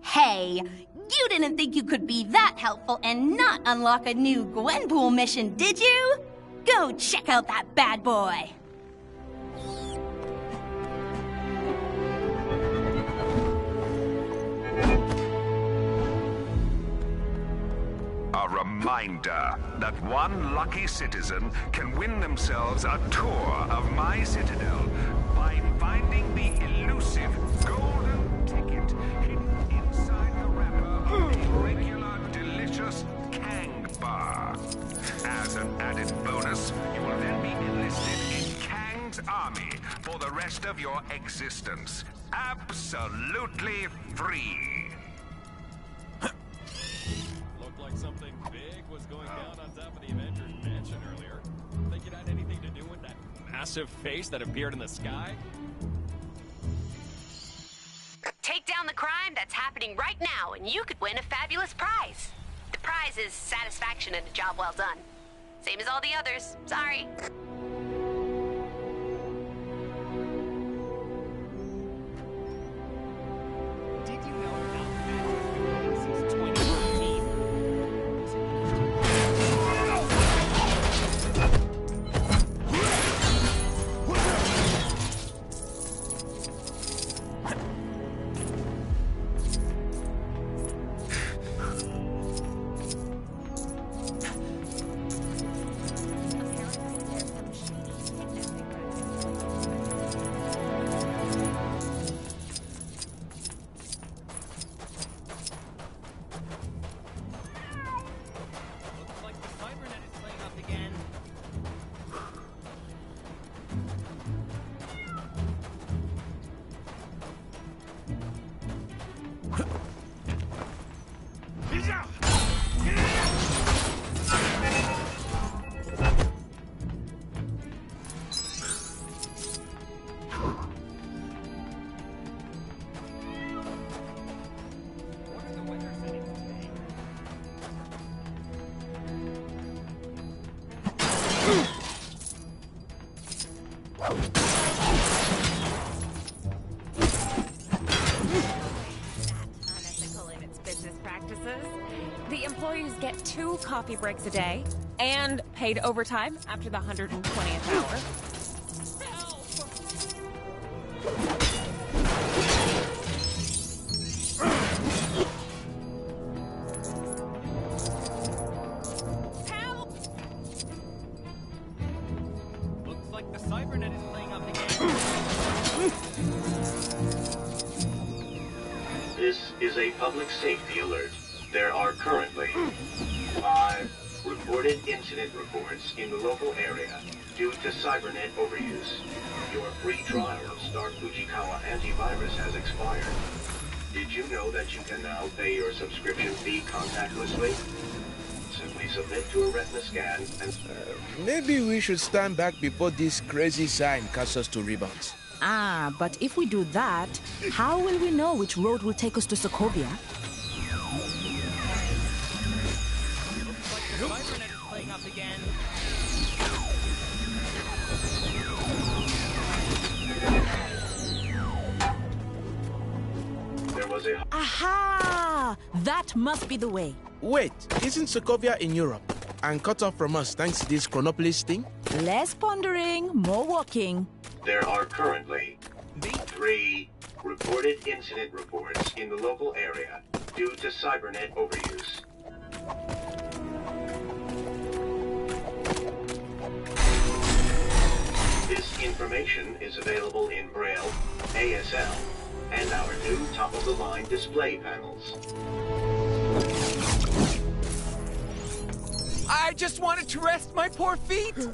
Hey, you didn't think you could be that helpful and not unlock a new Gwenpool mission, did you? Go check out that bad boy! A reminder that one lucky citizen can win themselves a tour of my citadel by finding the elusive golden ticket hidden inside the wrapper of a regular, delicious Kang bar. As an added bonus, you will then be enlisted in Kang's army for the rest of your existence. Absolutely free. Something big was going down on top of the Avengers mansion earlier. Think it had anything to do with that massive face that appeared in the sky? Take down the crime that's happening right now, and you could win a fabulous prize. The prize is satisfaction and a job well done. Same as all the others. Sorry. Did you know about since 2014? Unethical in its business practices. The employees get 2 coffee breaks a day and paid overtime after the 120th hour. Looks like the Cybernet is playing up again. This is a public safety alert. There are currently 5 reported incident reports in the local area due to Cybernet overuse. Your free trial of Star Fujikawa antivirus has expired. Did you know that you can now pay your subscription fee contactlessly? Simply submit to a retina scan and... Maybe we should stand back before this crazy sign casts us to rebounds. Ah, but if we do that, how will we know which road will take us to Sokovia? Looks like the Cybernet is playing up again. there was a... Aha! That must be the way. Wait, isn't Sokovia in Europe and cut off from us thanks to this Chronopolis thing? Less pondering, more walking. There are currently 3 reported incident reports in the local area due to Cybernet overuse. This information is available in Braille, ASL, and our new top-of-the-line display panels. I just wanted to rest my poor feet. A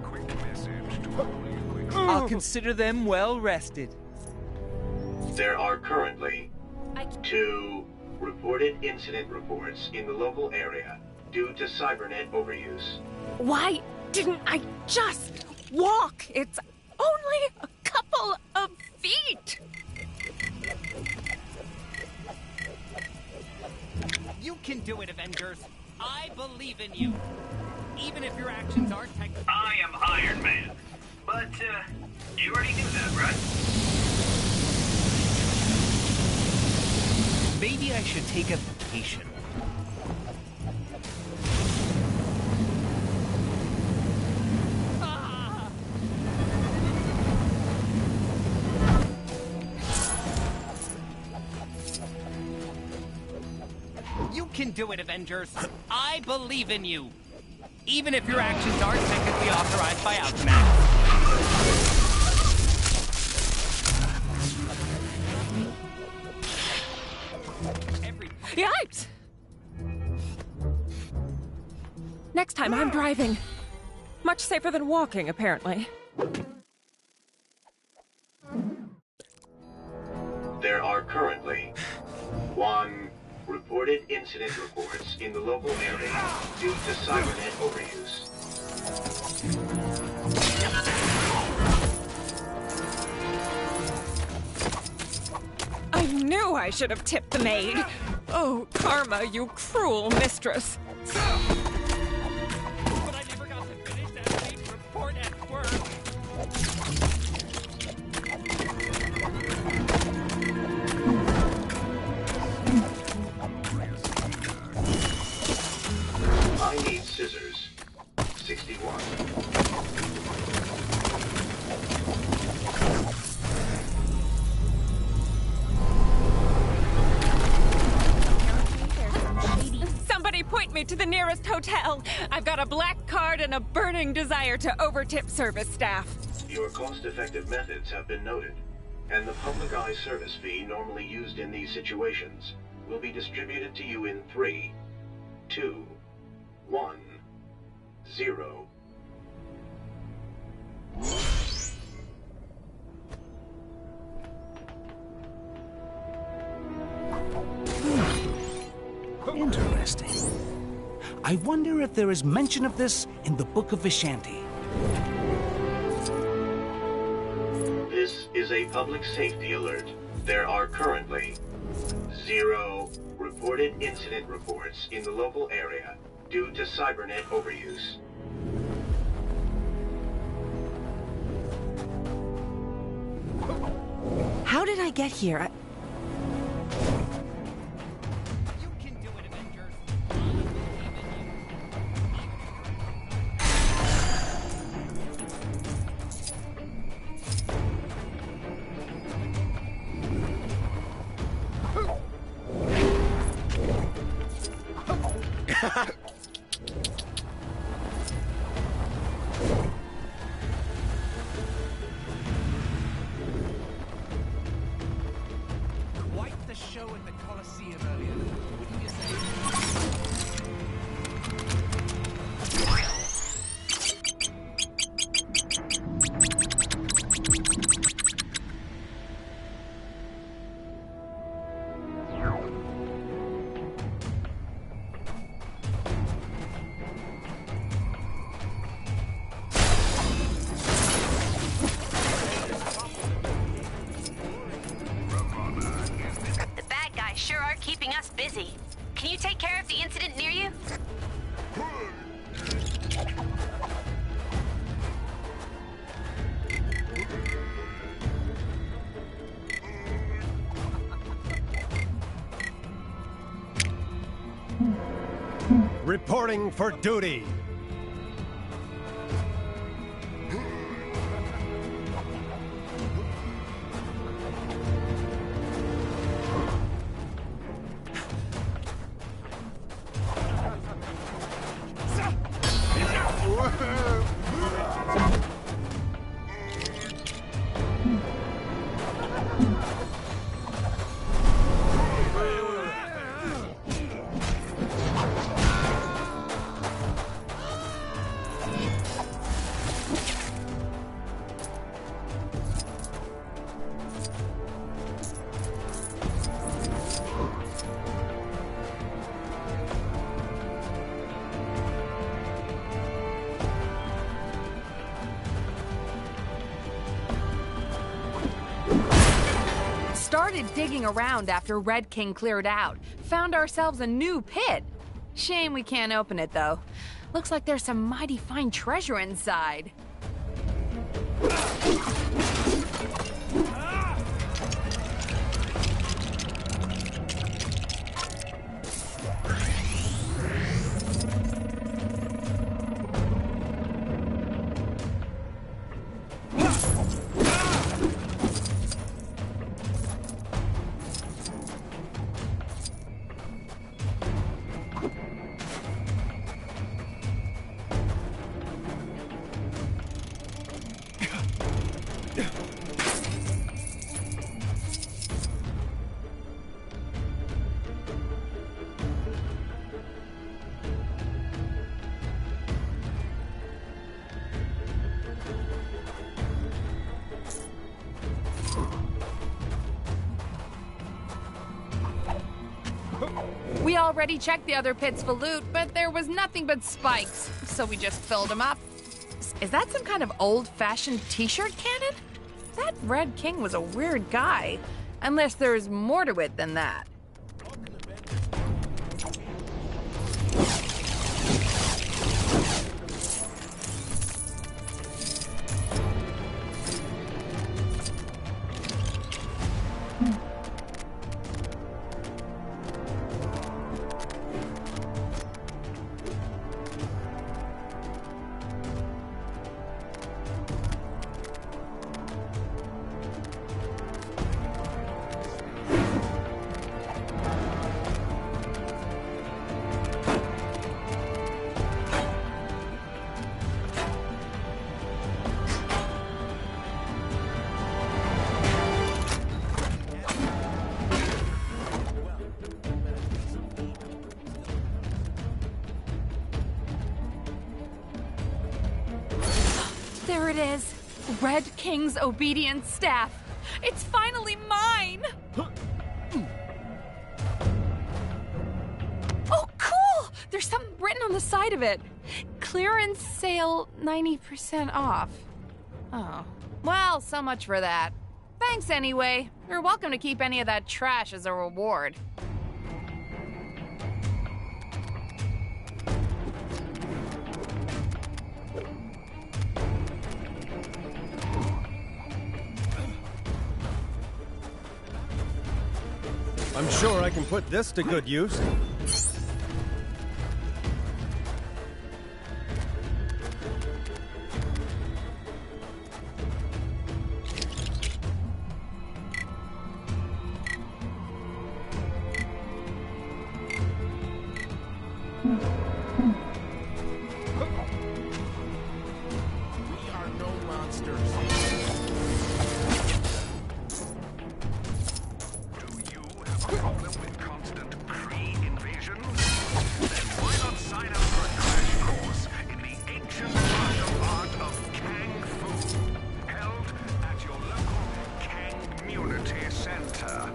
quick message to all you quick... I'll consider them well rested. There are currently 2 reported incident reports in the local area due to Cybernet overuse. Why didn't I just walk? It's only a couple of feet. You can do it, Avengers. I believe in you. Even if your actions aren't technical. I am Iron Man. But, you already knew that, right? Maybe I should take a vacation. You can do it, Avengers. I believe in you. Even if your actions aren't technically authorized by Alchemax. Yipes! Next time I'm driving. Much safer than walking, apparently. There are currently 1 reported incident reports in the local area due to cybernet overuse. I knew I should have tipped the maid. Oh, Karma, you cruel mistress. But I never got to finish that main report at work. I need scissors. 61. Somebody point me to the nearest hotel. I've got a black card and a burning desire to overtip service staff. Your cost-effective methods have been noted, and the public eye service fee normally used in these situations will be distributed to you in 3, 2, 1, 0. Interesting. I wonder if there is mention of this in the Book of Vishanti. This is a public safety alert. There are currently 0 reported incident reports in the local area due to cybernet overuse. How did I get here? You can do it, Avengers. Quite the show at the Coliseum earlier. Wouldn't you say? The bad guys sure are keeping us busy. Can you take care of the incident near you? Reporting for duty. Started digging around after Red King cleared out. Found ourselves a new pit. Shame we can't open it, though. Looks like there's some mighty fine treasure inside. already checked the other pits for loot, but there was nothing but spikes, so we just filled them up. Is that some kind of old-fashioned t-shirt cannon? That Red King was a weird guy, unless there's more to it than that. There it is. Red King's obedient staff. It's finally mine! Oh, cool! There's something written on the side of it. Clearance sale 90% off. Oh. Well, so much for that. Thanks anyway. You're welcome to keep any of that trash as a reward. I'm sure I can put this to good use. We are no monsters. Problem with constant pre-invasion? Then why not sign up for a crash course in the ancient martial art of Kang Fu, held at your local Kang Community Center?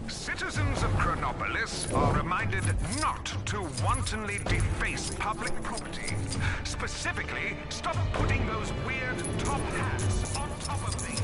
Citizens of Chronopolis are reminded not to wantonly deface public property. Specifically, stop putting those weird top hats on top of things.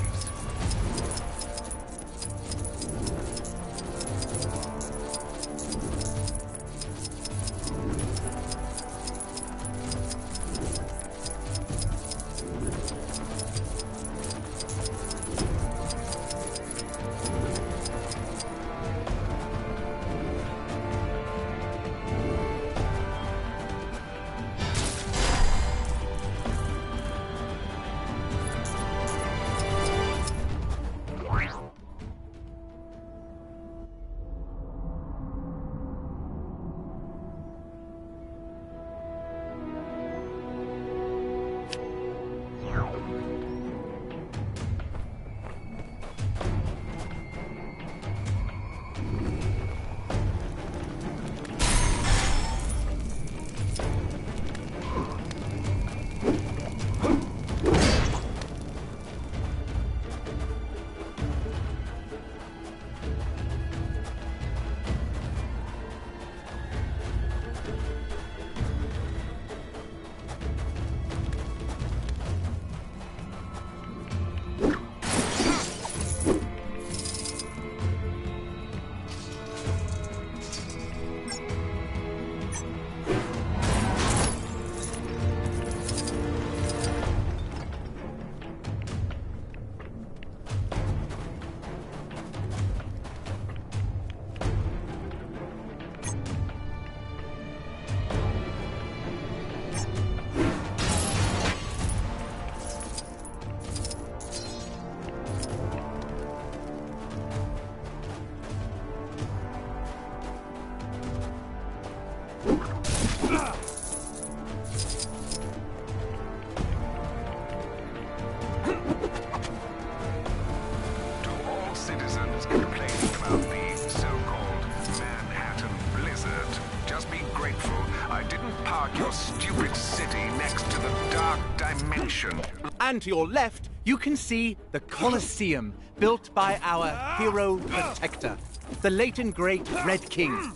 dark dimension. And to your left, you can see the Colosseum, built by our hero protector, the late and great Red King.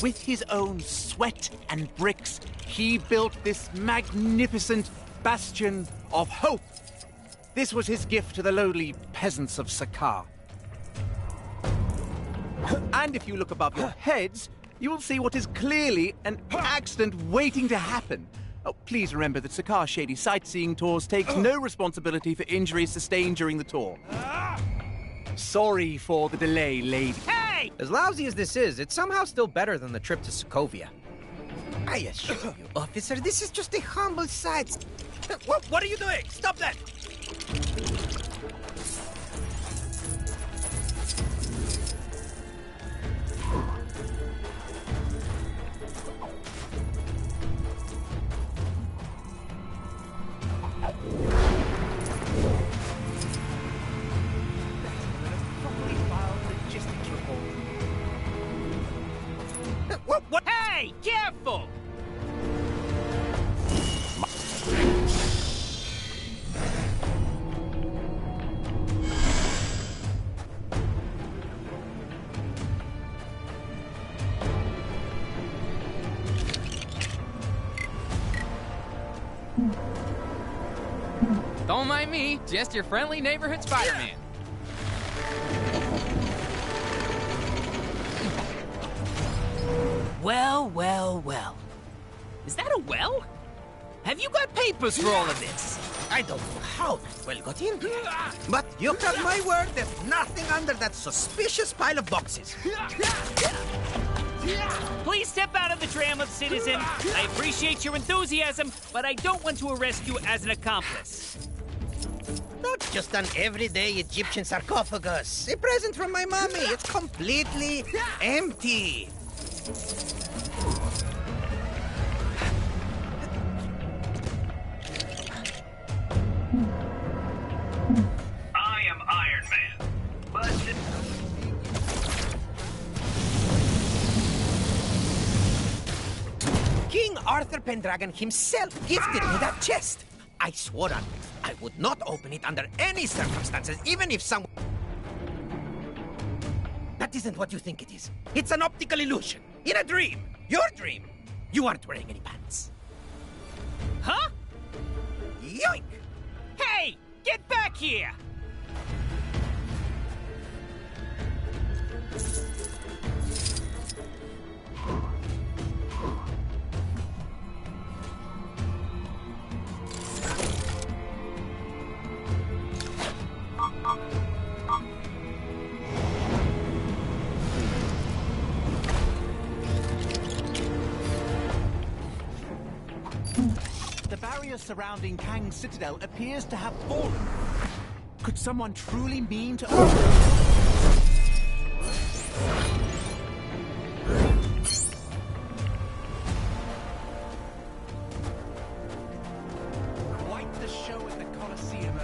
With his own sweat and bricks, he built this magnificent bastion of hope. This was his gift to the lowly peasants of Sakaar. And if you look above your heads, you will see what is clearly an accident waiting to happen. Oh, please remember that Sakaar Shady Sightseeing Tours takes no responsibility for injuries sustained during the tour. Sorry for the delay, lady. Hey! As lousy as this is, it's somehow still better than the trip to Sokovia. I assure you, officer, this is just a humble sight. What are you doing? Stop that! What? Hey, careful! Don't mind me, just your friendly neighborhood Spider-Man. Well, well, well. Is that a well? Have you got papers for all of this? I don't know how that well got in here. But you have my word, there's nothing under that suspicious pile of boxes. Please step out of the tram of citizen. I appreciate your enthusiasm, but I don't want to arrest you as an accomplice. Not just an everyday Egyptian sarcophagus. A present from my mommy. It's completely empty. I am Iron Man, but... King Arthur Pendragon himself gifted me that chest. I swore on it. I would not open it under any circumstances, even if someone... That isn't what you think it is. It's an optical illusion. In a dream. Your dream. You aren't wearing any pants. Huh? Yoink! Hey! Get back here! The barrier surrounding Kang Citadel appears to have fallen. Could someone truly mean to Quite the show at the Colosseum.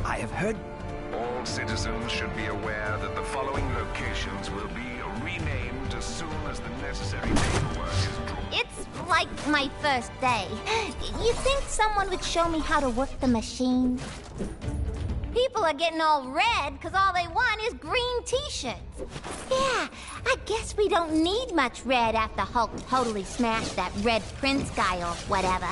I have heard... All citizens should be aware that the following locations will be renamed as soon as the necessary paperwork is drawn. It's like my first day. You think someone would show me how to work the machine? People are getting all red because all they want is green t-shirts. Yeah, I guess we don't need much red after Hulk totally smashed that Red Prince guy or whatever.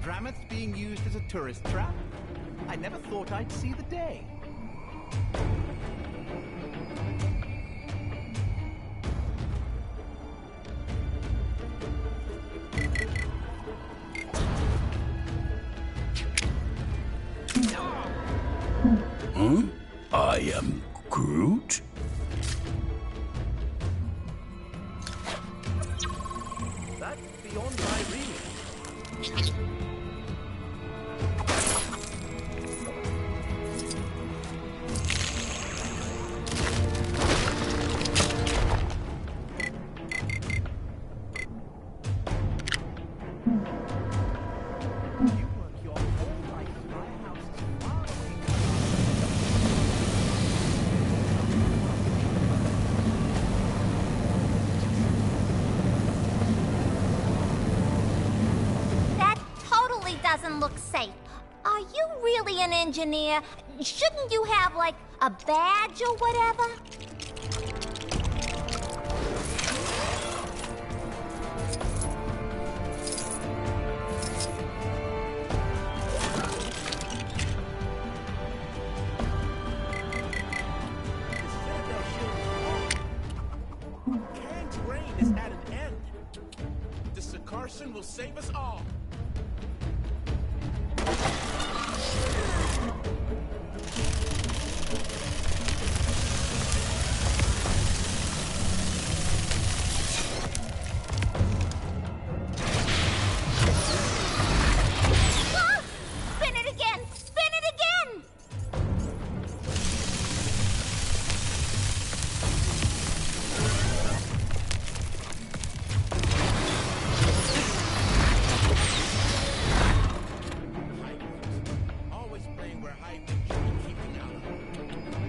Drameth's being used as a tourist trap? I never thought I'd see the day. Huh? I am Groot? That beyond my reach. Doesn't look safe. Are you really an engineer? Shouldn't you have, like, a badge or whatever? Kang's reign is at an end. The Sicarian will save us all. Spin it again! Spin it again!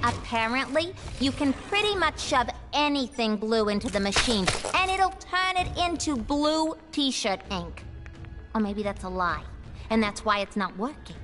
Apparently, you can pretty much shove anything blue into the machine, and it'll turn it into blue t-shirt ink. Or maybe that's a lie, and that's why it's not working.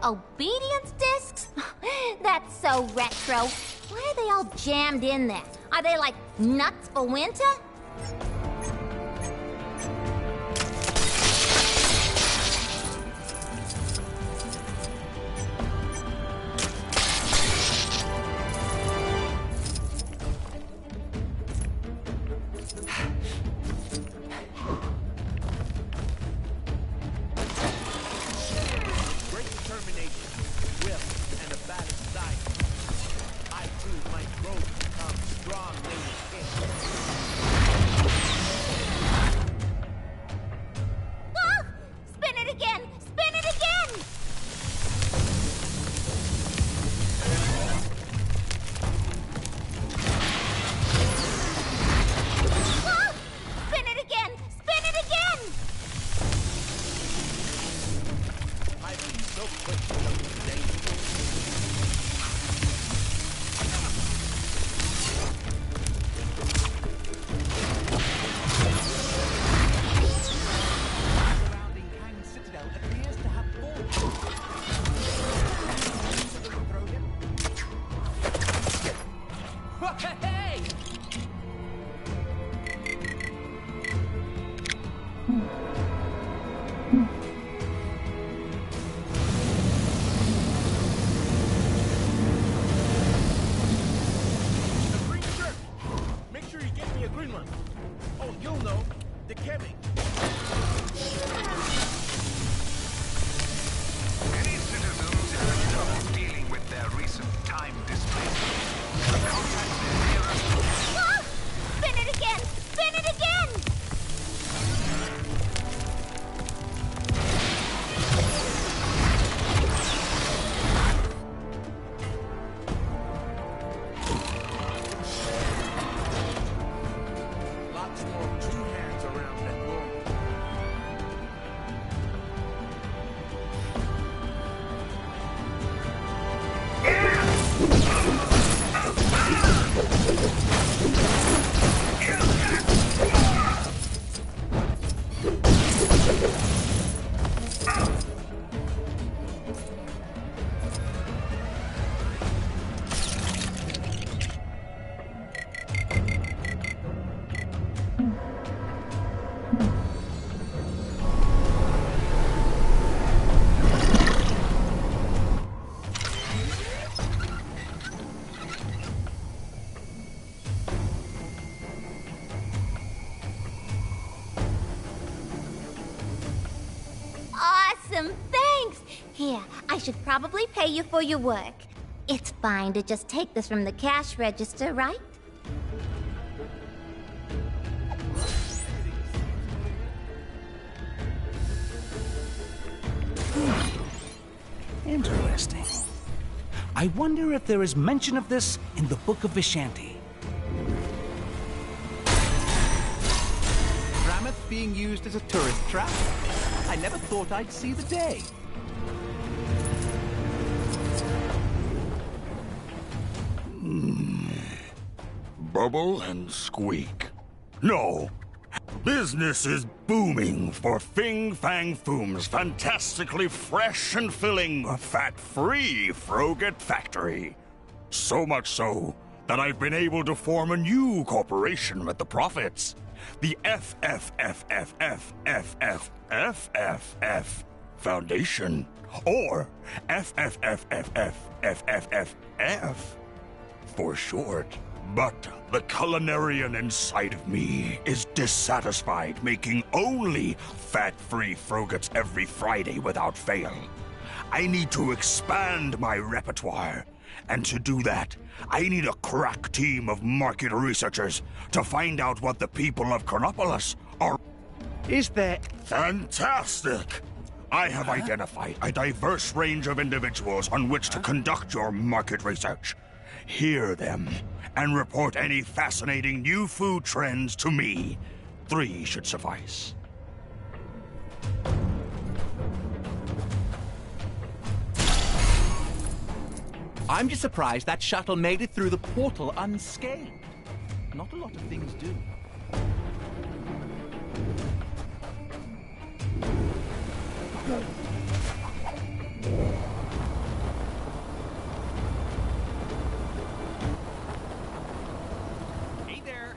Obedience discs? That's so retro. Why are they all jammed in there? Are they like nuts for winter? awesome! Thanks! Here, I should probably pay you for your work. It's fine to just take this from the cash register, right? Interesting. I wonder if there is mention of this in the Book of Vishanti. Ramath being used as a tourist trap? I never thought I'd see the day. Bubble and squeak. No. Business is booming for Fing Fang Foom's fantastically fresh and filling, fat-free Froget factory. So much so that I've been able to form a new corporation with the profits. The FFFFFFFFF Foundation. Or FFFFFFFF for short. But the culinarian inside of me is dissatisfied making only fat-free Frogets every Friday without fail. I need to expand my repertoire. And to do that, I need a crack team of market researchers to find out what the people of Chronopolis are... Is there... Fantastic! I have identified a diverse range of individuals on which to conduct your market research. Hear them, and report any fascinating new food trends to me. 3 should suffice. I'm just surprised that shuttle made it through the portal unscathed. Not a lot of things do. Hey there.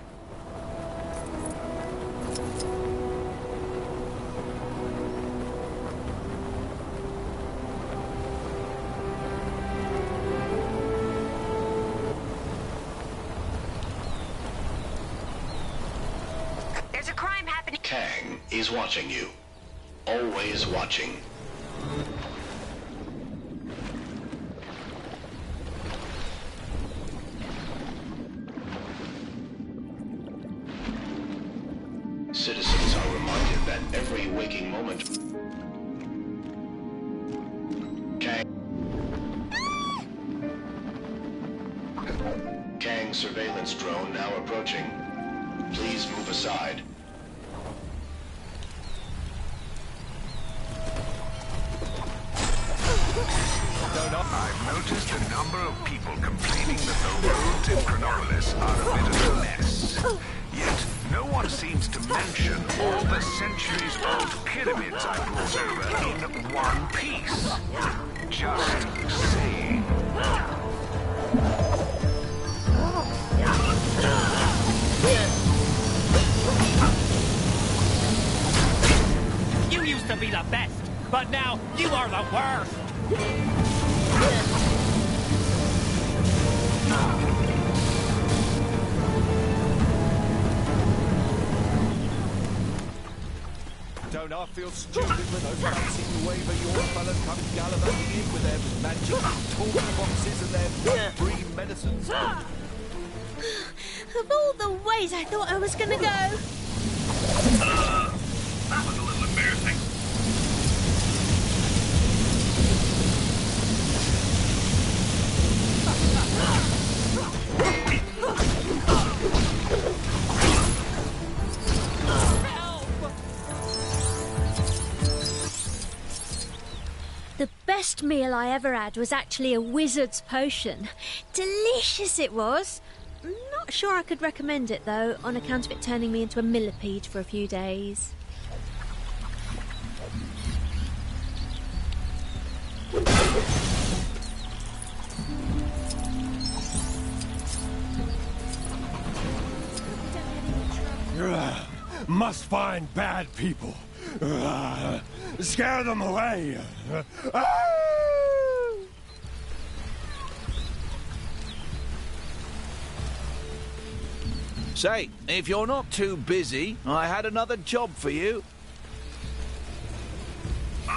There's a crime happening. Kang is watching you. Always watching. Citizens are reminded that every waking moment... Kang surveillance drone now approaching. Please move aside. I've noticed a number of people complaining that the roads in Chronopolis are a bit of a mess. Yet, no one seems to mention all the centuries-old pyramids I brought over in one piece. Just saying. You used to be the best, but now you are the worst! Don't I feel stupid when those fancy New Wave of your fellas come gallivanting in with their magic talking boxes and their free medicines? Of all the ways I thought I was gonna go. That was a little embarrassing. The best meal I ever had was actually a wizard's potion. Delicious it was. Not sure I could recommend it though, on account of it turning me into a millipede for a few days. Must find bad people. Scare them away. Say, if you're not too busy, I had another job for you. I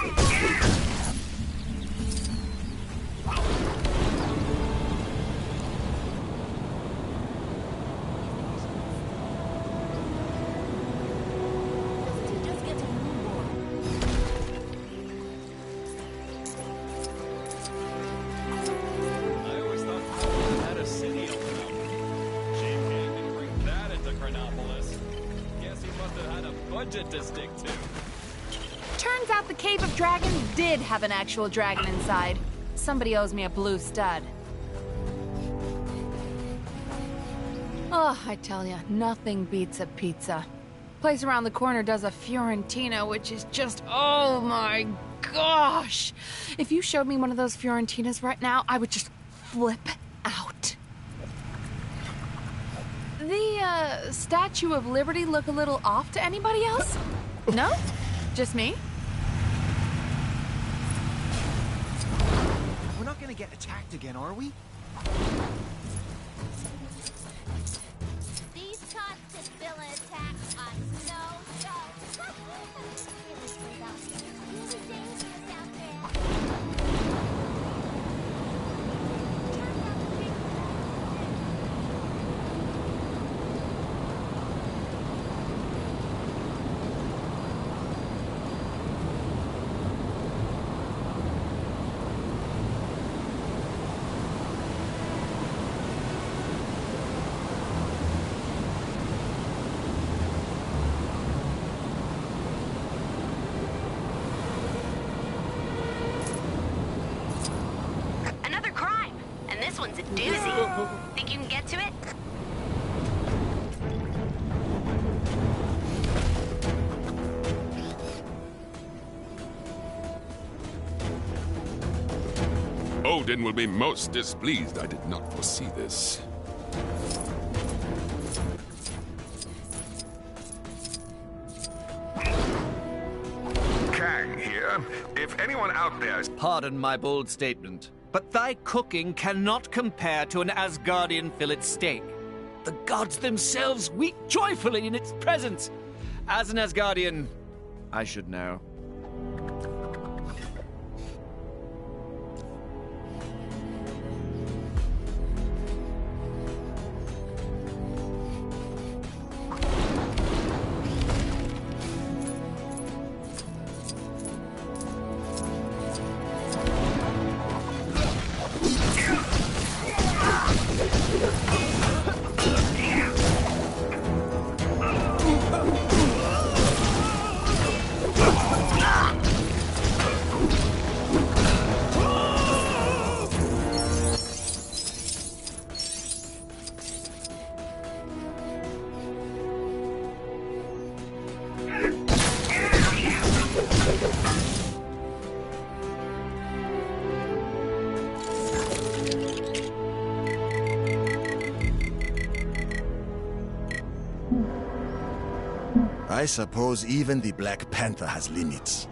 always thought Cobblin had a city open up. Shame Kang didn't bring that into Chronopolis. Guess he must have had a budget to stick to. Turns out the Cave of Dragons did have an actual dragon inside. Somebody owes me a blue stud. Oh, I tell ya, nothing beats a pizza. Place around the corner does a Fiorentina, which is just, oh my gosh! If you showed me one of those Fiorentinas right now, I would just flip out. The, Statue of Liberty look a little off to anybody else? No? Just me? We're not gonna get attacked again, are we? These constant villain attacks are no joke. Really dangerous out there. Another crime, and this one's a doozy. Think you can get to it? Odin will be most displeased I did not foresee this. Kang here. If anyone out there is... Pardon my bold statement, but thy cooking cannot compare to an Asgardian fillet steak. The gods themselves weep joyfully in its presence. As an Asgardian, I should know. I suppose even the Black Panther has limits.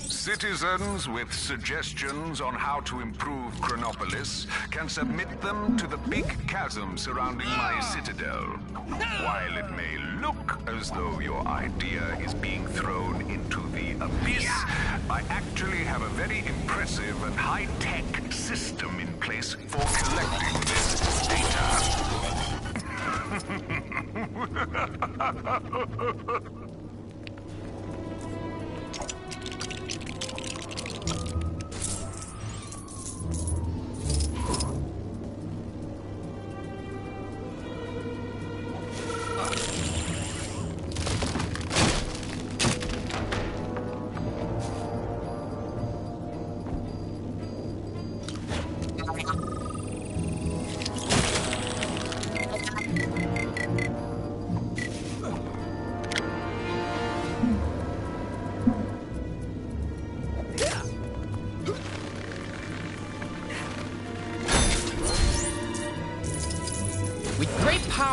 Citizens with suggestions on how to improve Chronopolis can submit them to the big chasm surrounding my citadel. While it may look as though your idea is being thrown into the abyss, I actually have a very impressive and high-tech system in place for collecting this data.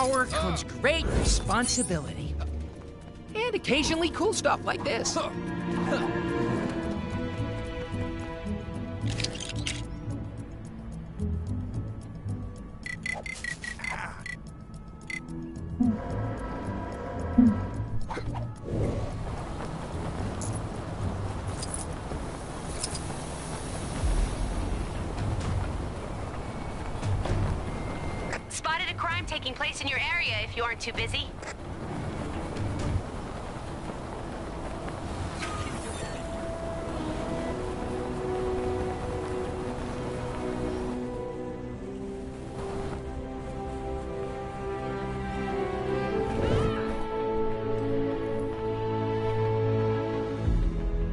power comes great responsibility. And occasionally cool stuff like this. Spotted a crime taking place in your area if you aren't too busy.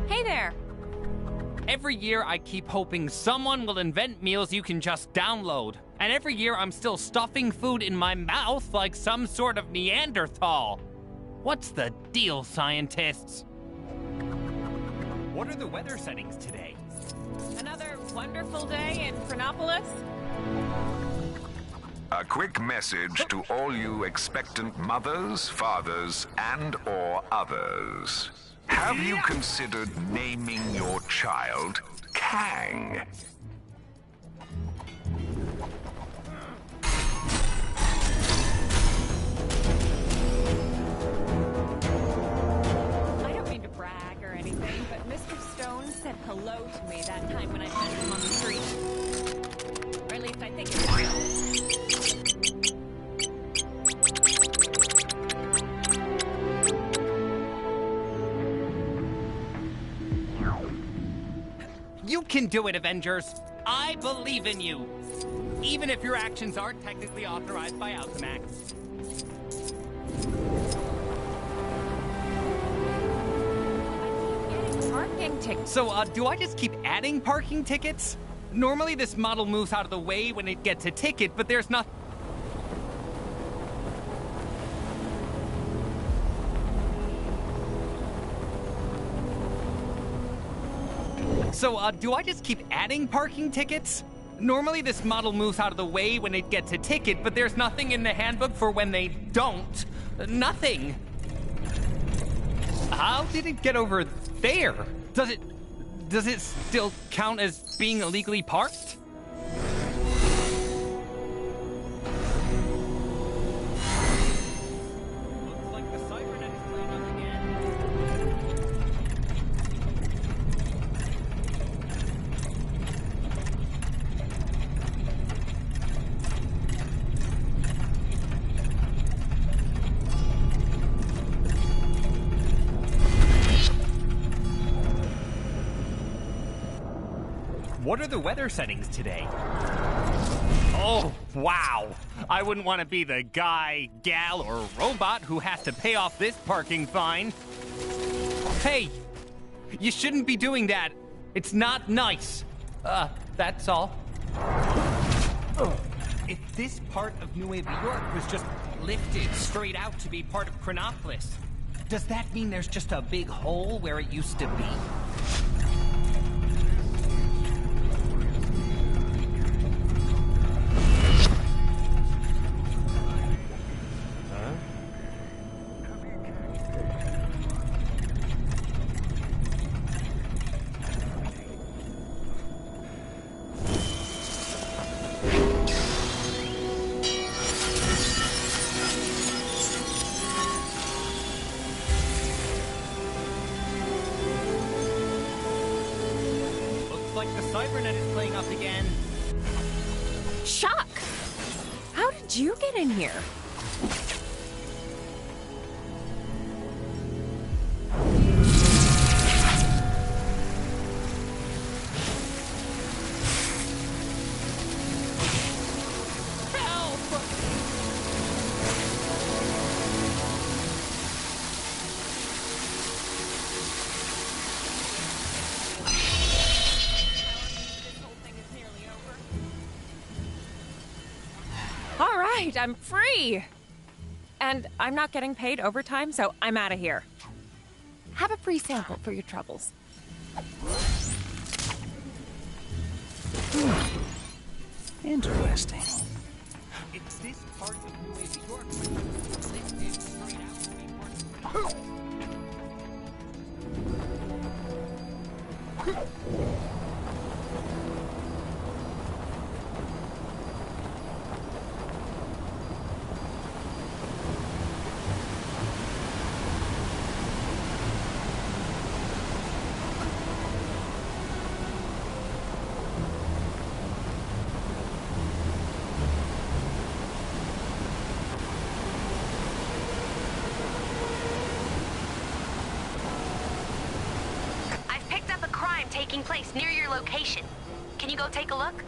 Hey there! Every year I keep hoping someone will invent meals you can just download. And every year I'm still stuffing food in my mouth like some sort of Neanderthal. What's the deal, scientists? What are the weather settings today? Another wonderful day in Chronopolis? A quick message to all you expectant mothers, fathers, and/or others. Have you considered naming your child Kang? I don't mean to brag or anything, but Mr. Stone said hello to me that time when I met him on the street. Or at least I think it was. You can do it, Avengers. I believe in you. Even if your actions aren't technically authorized by Alchemax. Parking tickets. So, do I just keep adding parking tickets? Normally this model moves out of the way when it gets a ticket, but there's not... So, do I just keep adding parking tickets? Normally this model moves out of the way when it gets a ticket, but there's nothing in the handbook for when they don't. Nothing. How did it get over there? Does it still count as being illegally parked? Looks like the cybernet is playing up again. What are the weather settings today? Oh, wow. I wouldn't want to be the guy, gal, or robot who has to pay off this parking fine. Hey, you shouldn't be doing that. It's not nice. That's all. If this part of New York was just lifted straight out to be part of Chronopolis, does that mean there's just a big hole where it used to be? Like the cybernet is playing up again. Shock! How did you get in here? I'm free! And I'm not getting paid overtime, so I'm out of here. Have a free sample for your troubles. Interesting. It's This part of New York was lifted straight out to be part of taking place near your location. Can you go take a look?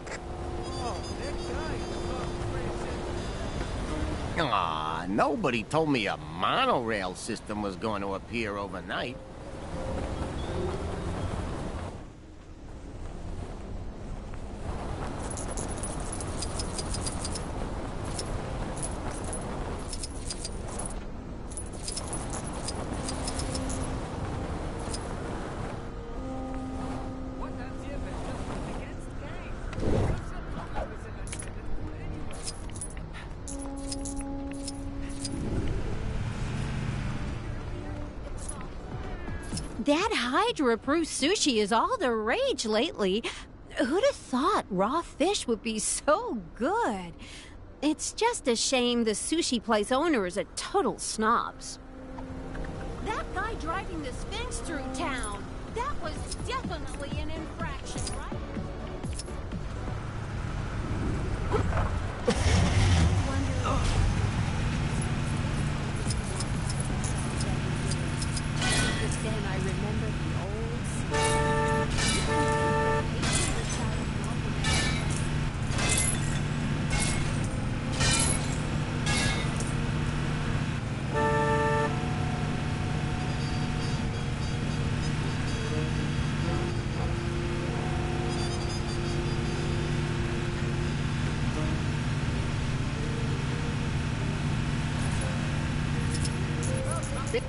Aw, nobody told me a monorail system was going to appear overnight. That Hydra-proof sushi is all the rage lately. Who'd have thought raw fish would be so good? It's just a shame the sushi place owner is a total snobs. That guy driving the Sphinx through town, that was definitely an infraction, right? Then I remember the old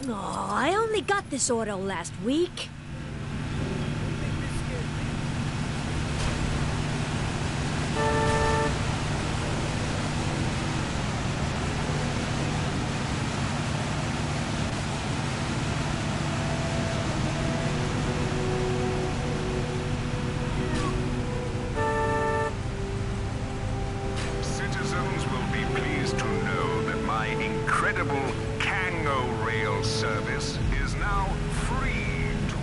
Oh, I only got this order last week. Citizens will be pleased to know that my incredible Kango Rail service is now free to...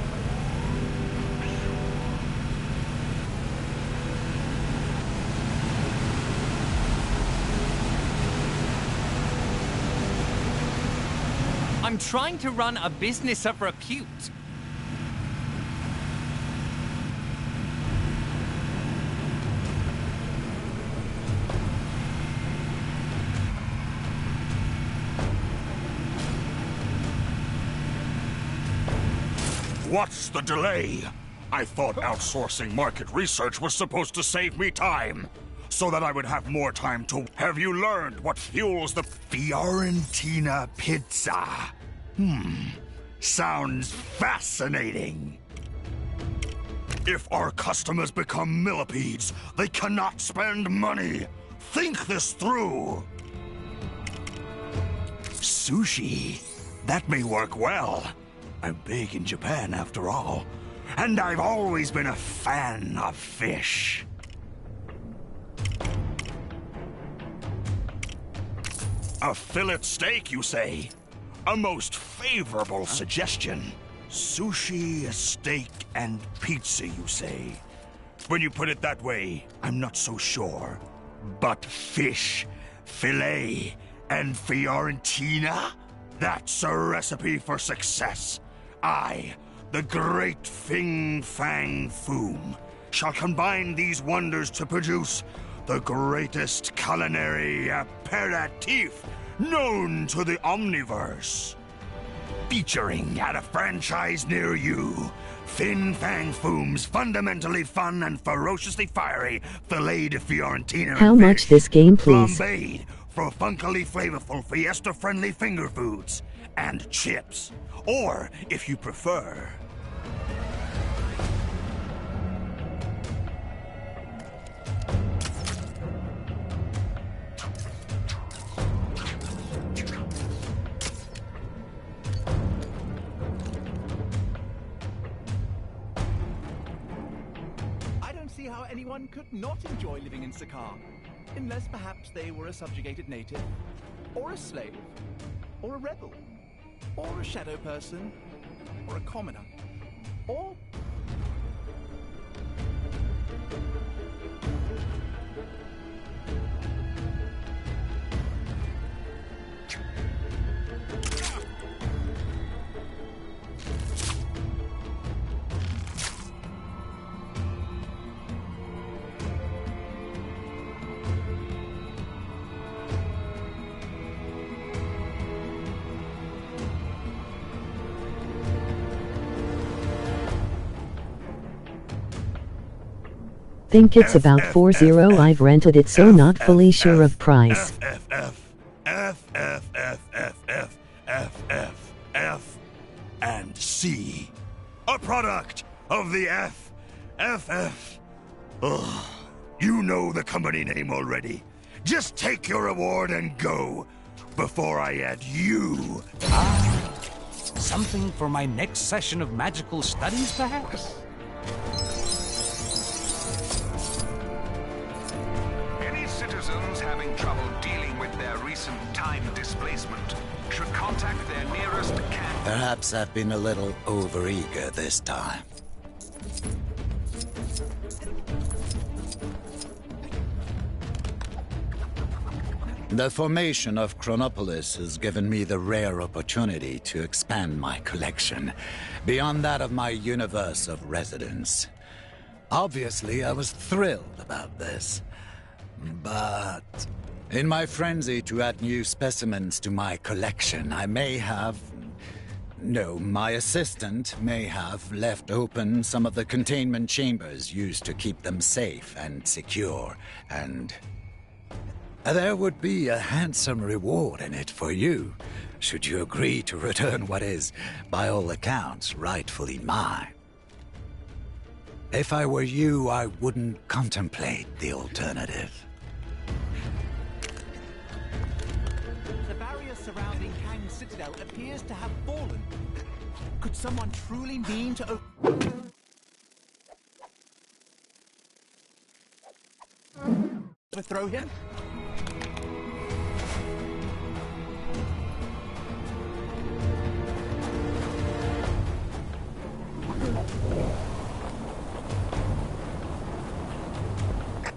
I'm trying to run a business of repute. What's the delay? I thought outsourcing market research was supposed to save me time, so that I would have more time to... Have you learned what fuels the Fiorentina pizza? Sounds fascinating. If our customers become millipedes, they cannot spend money. Think this through. Sushi. That may work well. I'm big in Japan, after all. And I've always been a fan of fish. A fillet steak, you say? A most favorable suggestion. Sushi, steak, and pizza, you say? When you put it that way, I'm not so sure. But fish, fillet, and Fiorentina? That's a recipe for success. I, the great Fin Fang Foom, shall combine these wonders to produce the greatest culinary aperitif known to the Omniverse. Featuring at a franchise near you, Fin Fang Foom's fundamentally fun and ferociously fiery filet de Fiorentina. How much this game, please? Flambéed for funkily flavorful fiesta-friendly finger foods and chips. Or, if you prefer... how anyone could not enjoy living in Sakaar. Unless perhaps they were a subjugated native, or a slave, or a rebel, or a shadow person, or a commoner, or... Think it's about 40. I've rented it, so not fully sure of price. F, and C. A product of the FFF. Ugh. You know the company name already. Just take your reward and go, before I add you. Something for my next session of magical studies, perhaps? Citizens having trouble dealing with their recent time displacement should contact their nearest camp. Perhaps I've been a little overeager this time. The formation of Chronopolis has given me the rare opportunity to expand my collection beyond that of my universe of residence. Obviously, I was thrilled about this. But in my frenzy to add new specimens to my collection, I may have... No, my assistant may have left open some of the containment chambers used to keep them safe and secure, and... there would be a handsome reward in it for you, should you agree to return what is, by all accounts, rightfully mine. If I were you, I wouldn't contemplate the alternative. The barrier surrounding Kang Citadel appears to have fallen. Could someone truly mean to overthrow him?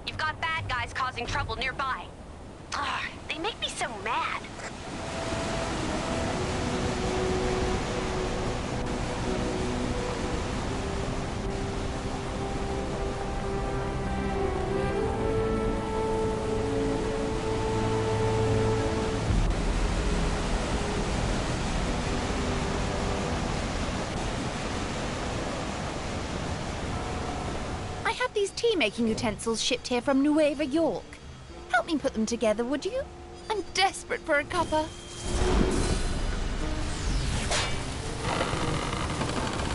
You've got bad guys causing trouble nearby. Ugh, they make me so mad. I have these tea-making utensils shipped here from Nueva York. Help me put them together, would you? I'm desperate for a cuppa.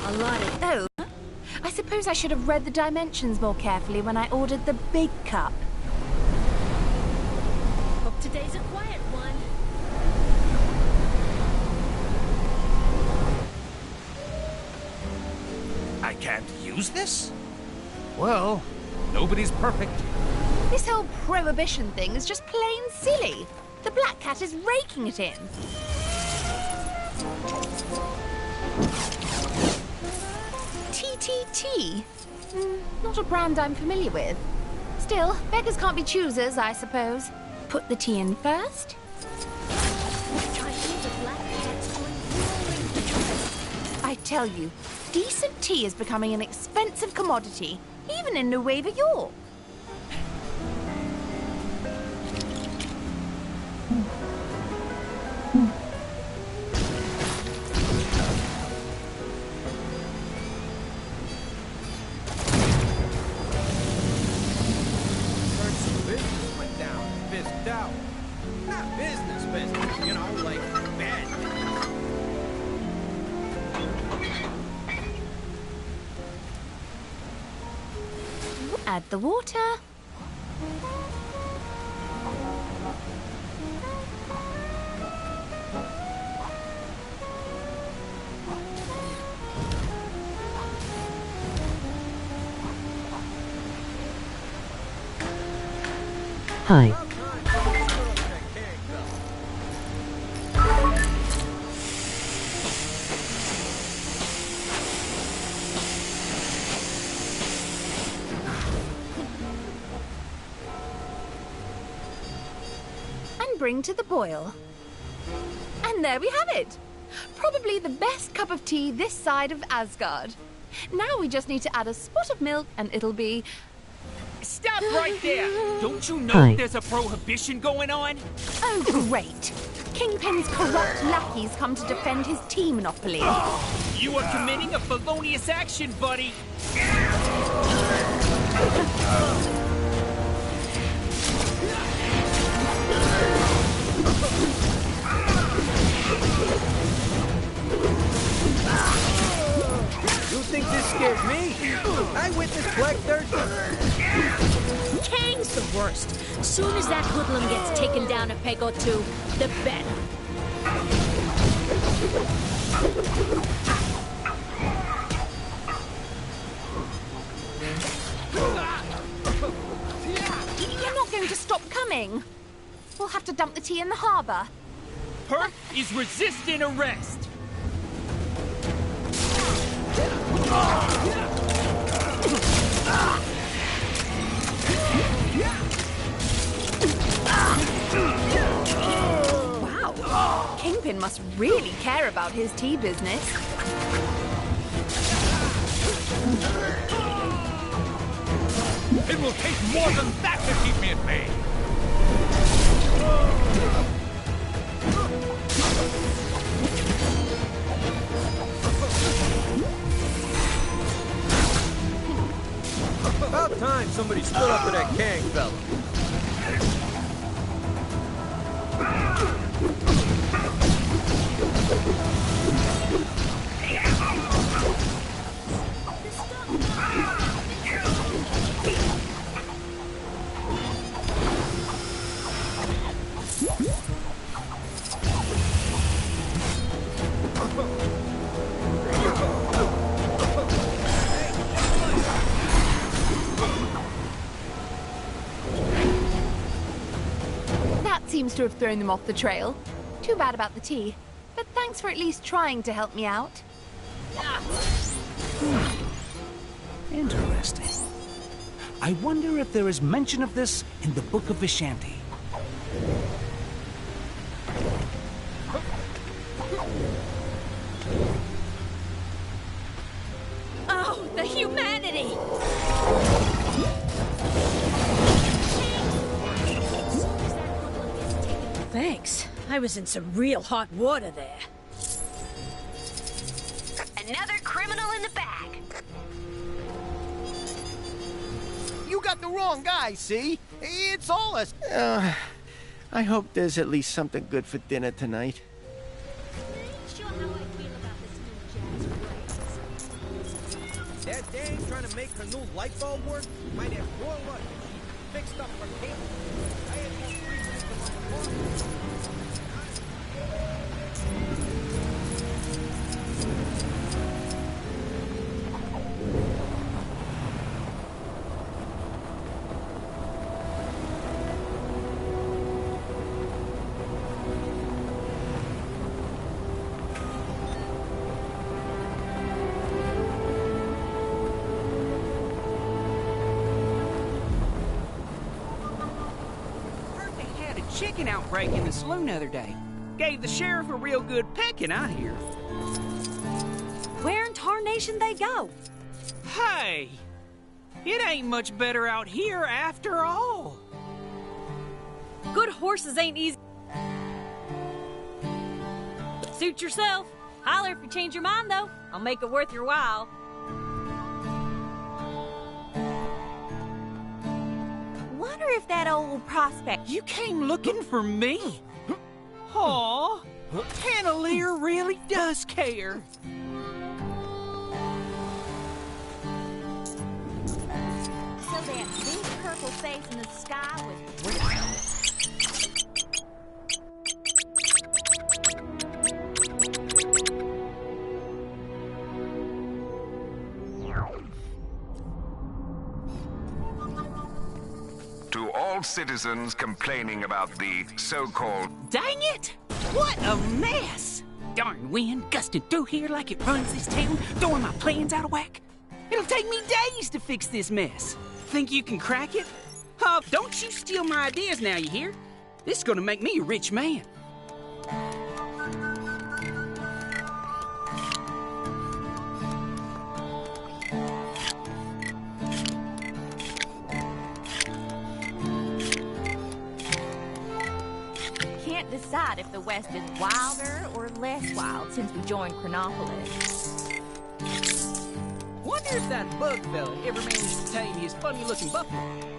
I like it. Oh, I suppose I should have read the dimensions more carefully when I ordered the big cup. Hope today's a quiet one. I can't use this? Well, nobody's perfect. This whole prohibition thing is just plain silly. The Black Cat is raking it in. TTT? Not a brand I'm familiar with. Still, beggars can't be choosers, I suppose. Put the tea in first. I tell you, decent tea is becoming an expensive commodity, even in Nueva York. Business went down, fizzed out. Not business, you know, like bad. Add the water. Hi. And bring to the boil. And there we have it. Probably the best cup of tea this side of Asgard. Now we just need to add a spot of milk and it'll be... Stop right there! Don't you know Hi. there's a prohibition going on? Oh, great. Kingpin's corrupt lackeys come to defend his tea monopoly. You are committing a felonious action, buddy! You think this scares me? I witnessed Black Thursday. Kang's the worst. Soon as that hoodlum gets taken down a peg or two, the better. You're not going to stop coming. We'll have to dump the tea in the harbor. Perk is resisting arrest! Wow, Kingpin must really care about his tea business. It will take more than that to keep me at bay. About time somebody stood up for that Kang fella. Seems to have thrown them off the trail. Too bad about the tea, but thanks for at least trying to help me out. Interesting. I wonder if there is mention of this in the Book of Vishanti. Oh, the humanity! Thanks. I was in some real hot water there. Another criminal in the bag. You got the wrong guy, see? It's all us. I hope there's at least something good for dinner tonight. That dame trying to make her new light bulb work might have more luck if she fixed up her cable. I had more free wisdom on the floor. Chicken outbreak in the saloon the other day. Gave the sheriff a real good pecking, I hear. Where in tarnation they go? Hey! It ain't much better out here after all. Good horses ain't easy. Suit yourself. Holler if you change your mind, though. I'll make it worth your while. Wonder if that old prospect... You came looking for me? Aw, Hannah Lear really does care. So that big purple face in the sky was... To all all citizens complaining about the so-called... Dang it! What a mess! Darn wind gusting through here like it runs this town, throwing my plans out of whack. It'll take me days to fix this mess. Think you can crack it? Oh, don't you steal my ideas now, you hear? This is gonna make me a rich man. Can't decide if the West is wilder or less wild since we joined Chronopolis. Wonder if that bug fella ever managed to tame his funny-looking buffalo.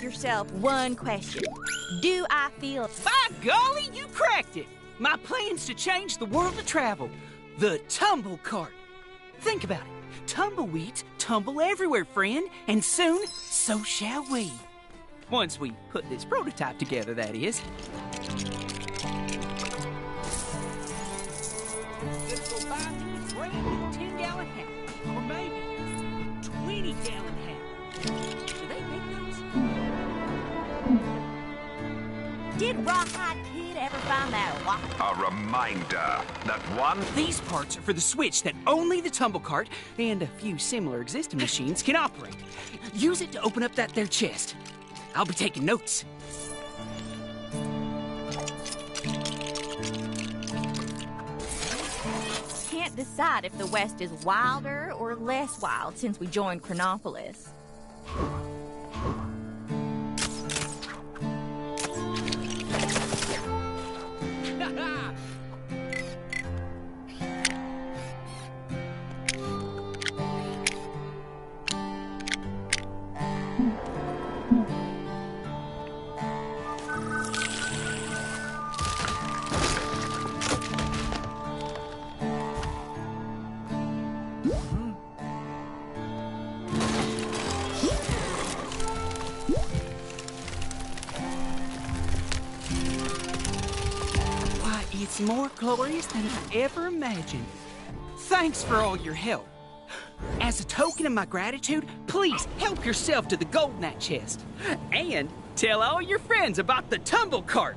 Yourself one question. Do I feel... By golly, you cracked it! My plan's to change the world of travel. The tumble cart. Think about it. Tumbleweeds tumble everywhere, friend, and soon, so shall we. Once we put this prototype together, that is. Let's go buy me a brand new 10-gallon hat. Or maybe 20-gallon hat. Do they make those? Did Rawhide Kid ever find that rock? A reminder that one... These parts are for the switch that only the tumble cart and a few similar existing machines can operate. Use it to open up that there chest. I'll be taking notes. Can't decide if the West is wilder or less wild since we joined Chronopolis. It's more glorious than I ever imagined. Thanks for all your help. As a token of my gratitude, please help yourself to the gold in that chest. And tell all your friends about the tumble cart.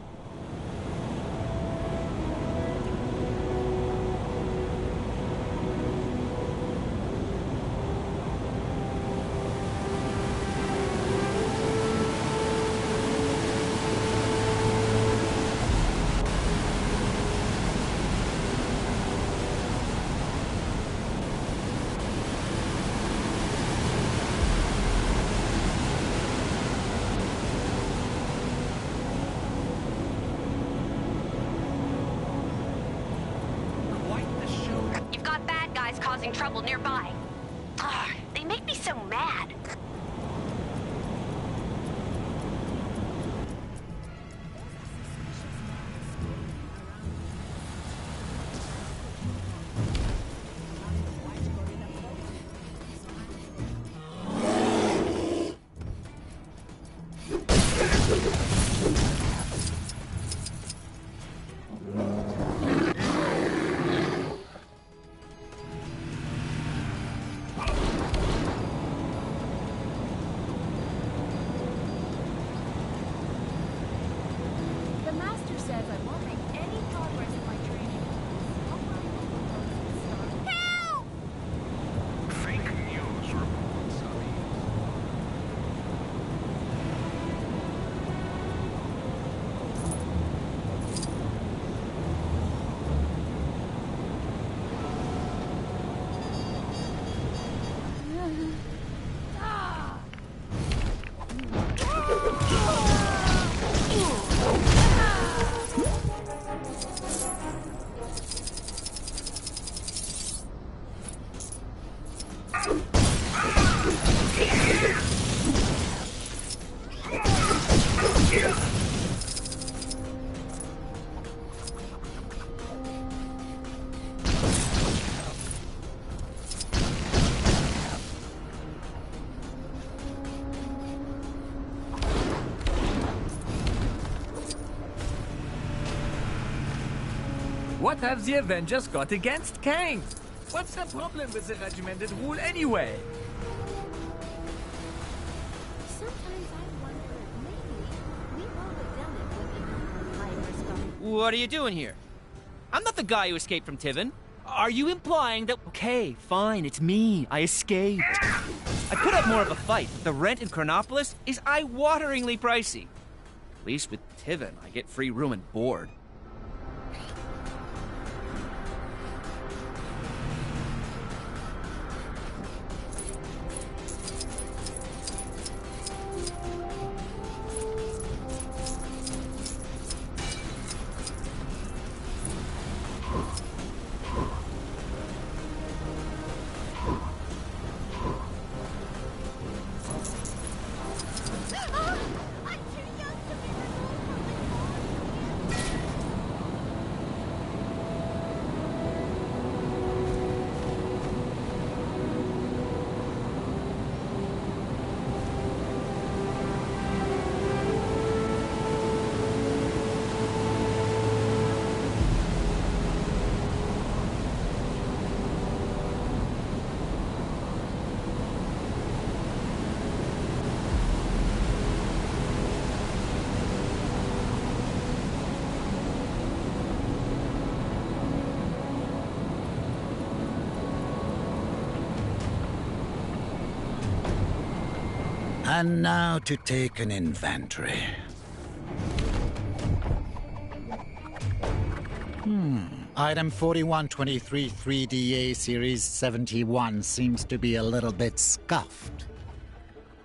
Causing trouble nearby. Ugh, they make me so mad. have the Avengers got against Kang? What's the problem with the regimented rule anyway? What are you doing here? I'm not the guy who escaped from Tiven. Are you implying that... Okay, fine, it's me. I escaped. I put up more of a fight. The rent in Chronopolis is eye-wateringly pricey. At least with Tiven, I get free room and board. And now to take an inventory. Item 4123 3DA Series 71 seems to be a little bit scuffed.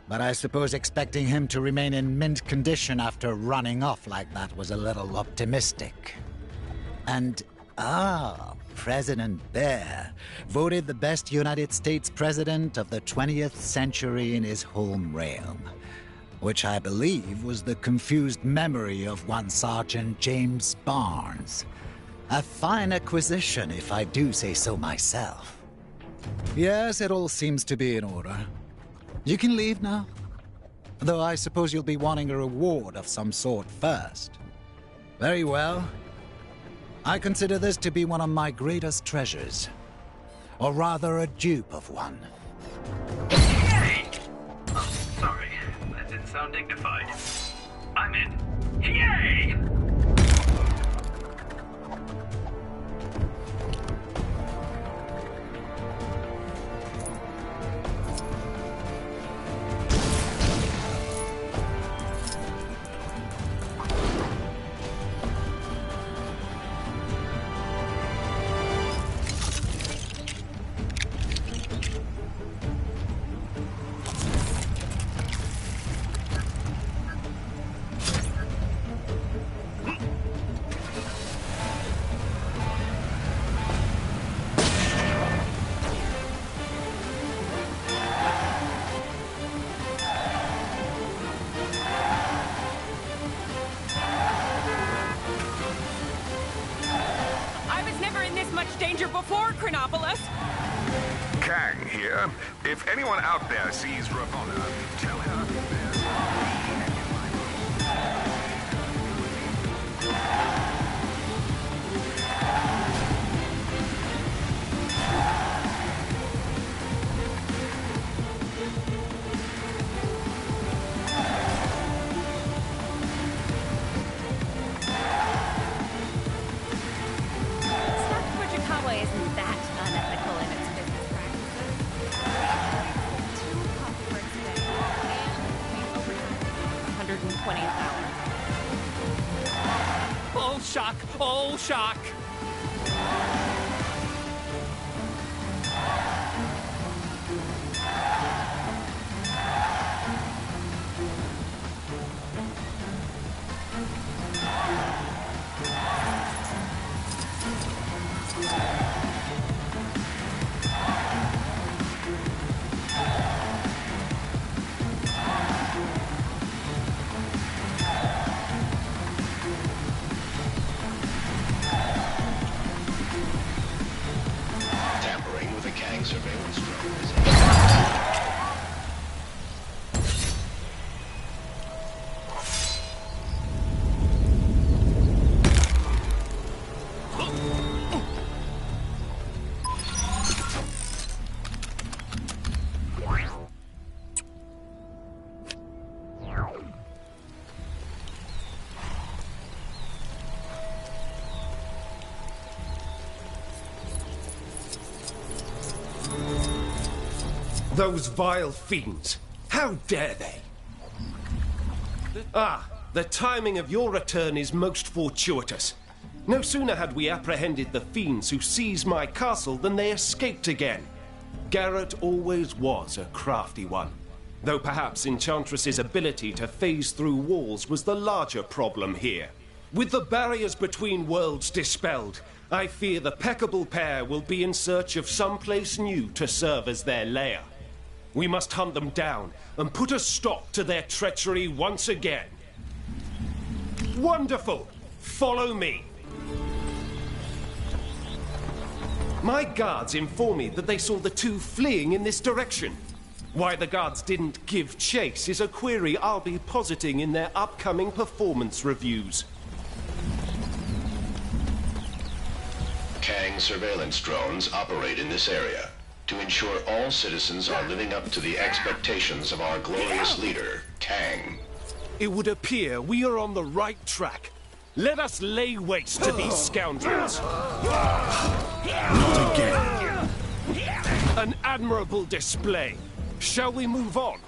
But I suppose expecting him to remain in mint condition after running off like that was a little optimistic. And, President Bear, voted the best United States president of the 20th century in his home realm, which I believe was the confused memory of one Sergeant James Barnes. A fine acquisition, if I do say so myself. Yes, it all seems to be in order. You can leave now. Though I suppose you'll be wanting a reward of some sort first. Very well. I consider this to be one of my greatest treasures. Or rather, a dupe of one. Yay! Oh, sorry. That didn't sound dignified. I'm in. Yay! Before Chronopolis. Kang here. If anyone out there sees Ravonna, tell her isn't that unethical in its business practices. 2 coffee breaks a day and pays overtime 120 an hour. Oh, shock! Oh, shock! Those vile fiends! How dare they? Ah, the timing of your return is most fortuitous. No sooner had we apprehended the fiends who seized my castle than they escaped again. Garrett always was a crafty one, though perhaps Enchantress's ability to phase through walls was the larger problem here. With the barriers between worlds dispelled, I fear the peccable pair will be in search of some place new to serve as their lair. We must hunt them down and put a stop to their treachery once again. Wonderful! Follow me! My guards inform me that they saw the two fleeing in this direction. Why the guards didn't give chase is a query I'll be positing in their upcoming performance reviews. Kang surveillance drones operate in this area to ensure all citizens are living up to the expectations of our glorious leader, Kang. It would appear we are on the right track. Let us lay waste to these scoundrels. Not again. An admirable display. Shall we move on?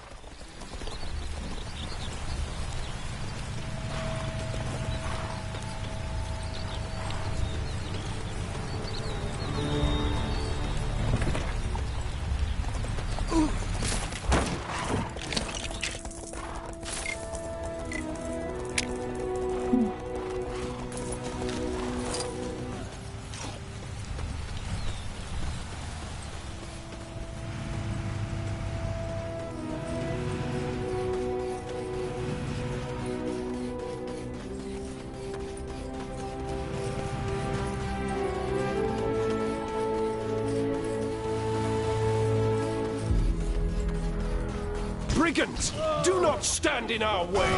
Brigands! Do not stand in our way!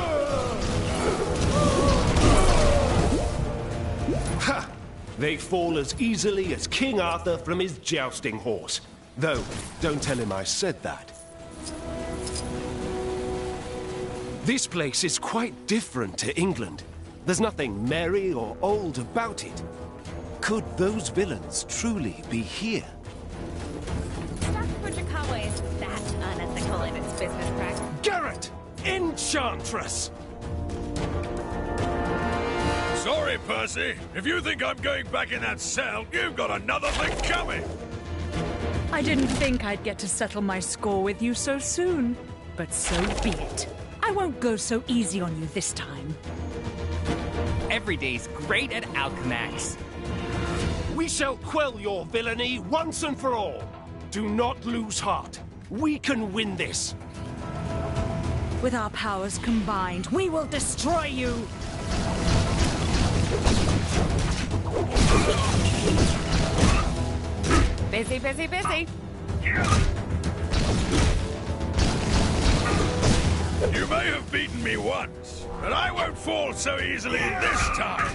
Ha! They fall as easily as King Arthur from his jousting horse. Though, don't tell him I said that. This place is quite different to England. There's nothing merry or old about it. Could those villains truly be here? Dr. Fujikawa isn't that unethical in its business practice. Garrett! Enchantress! Sorry, Percy. If you think I'm going back in that cell, you've got another thing coming. I didn't think I'd get to settle my score with you so soon. But so be it. I won't go so easy on you this time. Every day's great at Alchemax. We shall quell your villainy once and for all. Do not lose heart. We can win this. With our powers combined, we will destroy you! Busy, busy, busy. You may have beaten me once, but I won't fall so easily this time.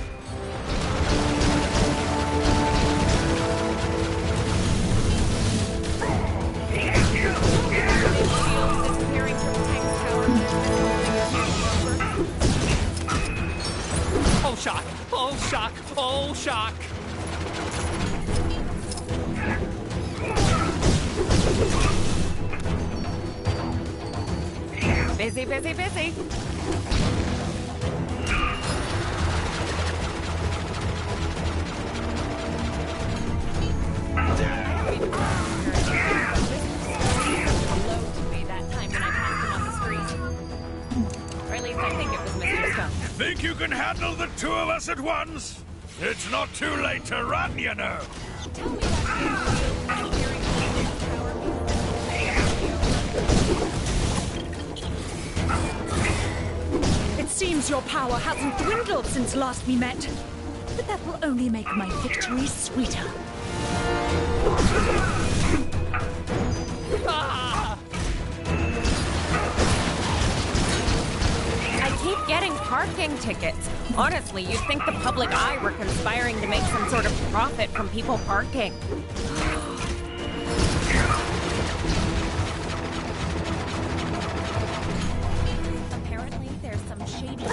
Oh, shock! Oh, shock! Oh, shock! Busy, busy, busy. Or at least I think it was Mr. Stone. Think you can handle the two of us at once? It's not too late to run, you know. It seems your power hasn't dwindled since last we met. But that will only make my victory sweeter. I keep getting parking tickets. Honestly, you'd think the public eye were conspiring to make some sort of profit from people parking. Apparently, there's some shady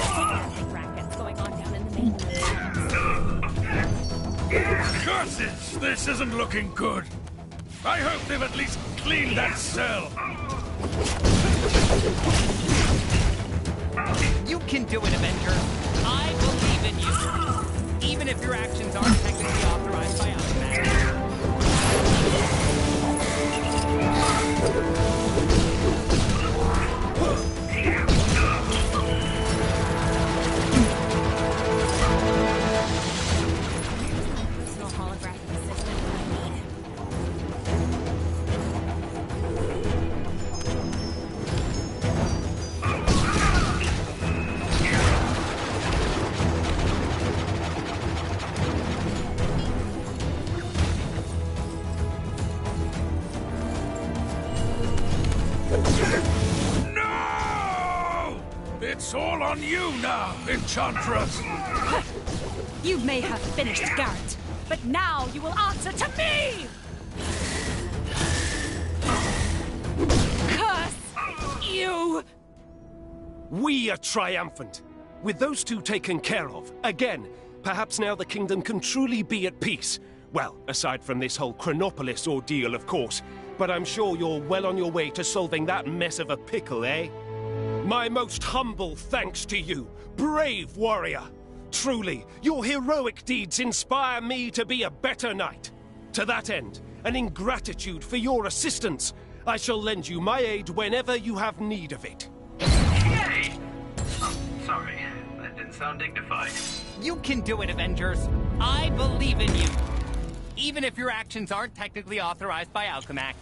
rackets going on down in the main Curses! This isn't looking good. I hope they've at least Clean that cell! You can do it, Avenger. I believe in you. Even if your actions aren't technically authorized by Alchemax. Personal holographic assistant when I need it. No! It's all on you now, Enchantress! You may have finished Garrett, but now you will answer to me! Curse you! We are triumphant. With those two taken care of, again, perhaps now the kingdom can truly be at peace. Well, aside from this whole Chronopolis ordeal, of course. But I'm sure you're well on your way to solving that mess of a pickle, eh? My most humble thanks to you, brave warrior. Truly, your heroic deeds inspire me to be a better knight. To that end, and in gratitude for your assistance, I shall lend you my aid whenever you have need of it. Yay! Oh, sorry. That didn't sound dignified. You can do it, Avengers. I believe in you. Even if your actions aren't technically authorized by Alchemax.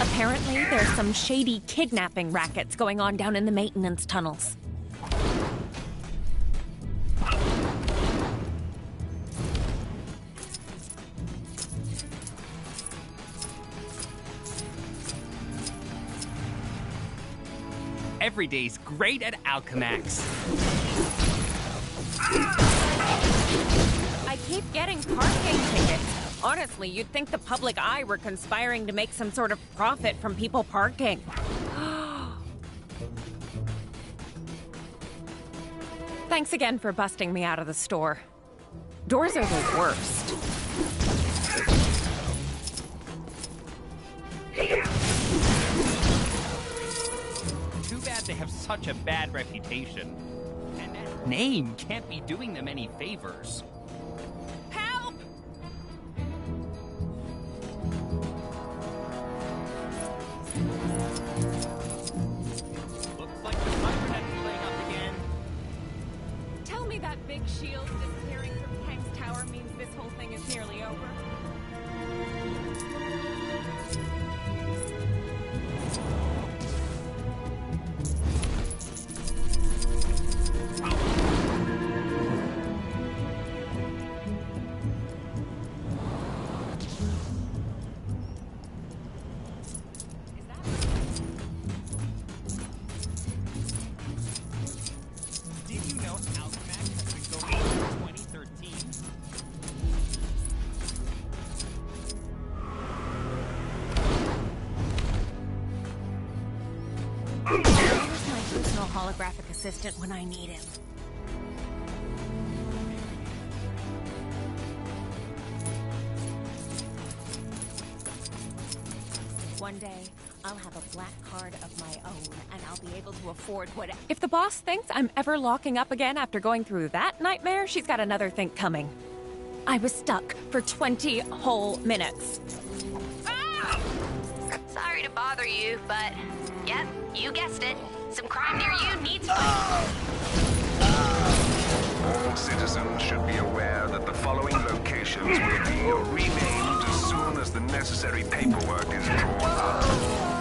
Apparently, there's some shady kidnapping rackets going on down in the maintenance tunnels. Every day's great at Alchemax. I keep getting parking tickets. Honestly, you'd think the public eye were conspiring to make some sort of profit from people parking. Thanks again for busting me out of the store. Doors are the worst. Too bad they have such a bad reputation. And that name can't be doing them any favors. Help! Looks like the cybernet's playing up again. Tell me that big shield disappearing from Kang's tower means this whole thing is nearly over. Did you know Alchemax has been going since 2013? Where's my personal holographic assistant when I need him? One day, I'll have a black card of my own, and I'll be able to afford whatever. If the boss thinks I'm ever locking up again after going through that nightmare, she's got another think coming. I was stuck for 20 whole minutes. Sorry to bother you, but yep, you guessed it. Some crime near you needs fighting. All citizens should be aware that the following locations will be renamed as soon as the necessary paperwork is drawn up.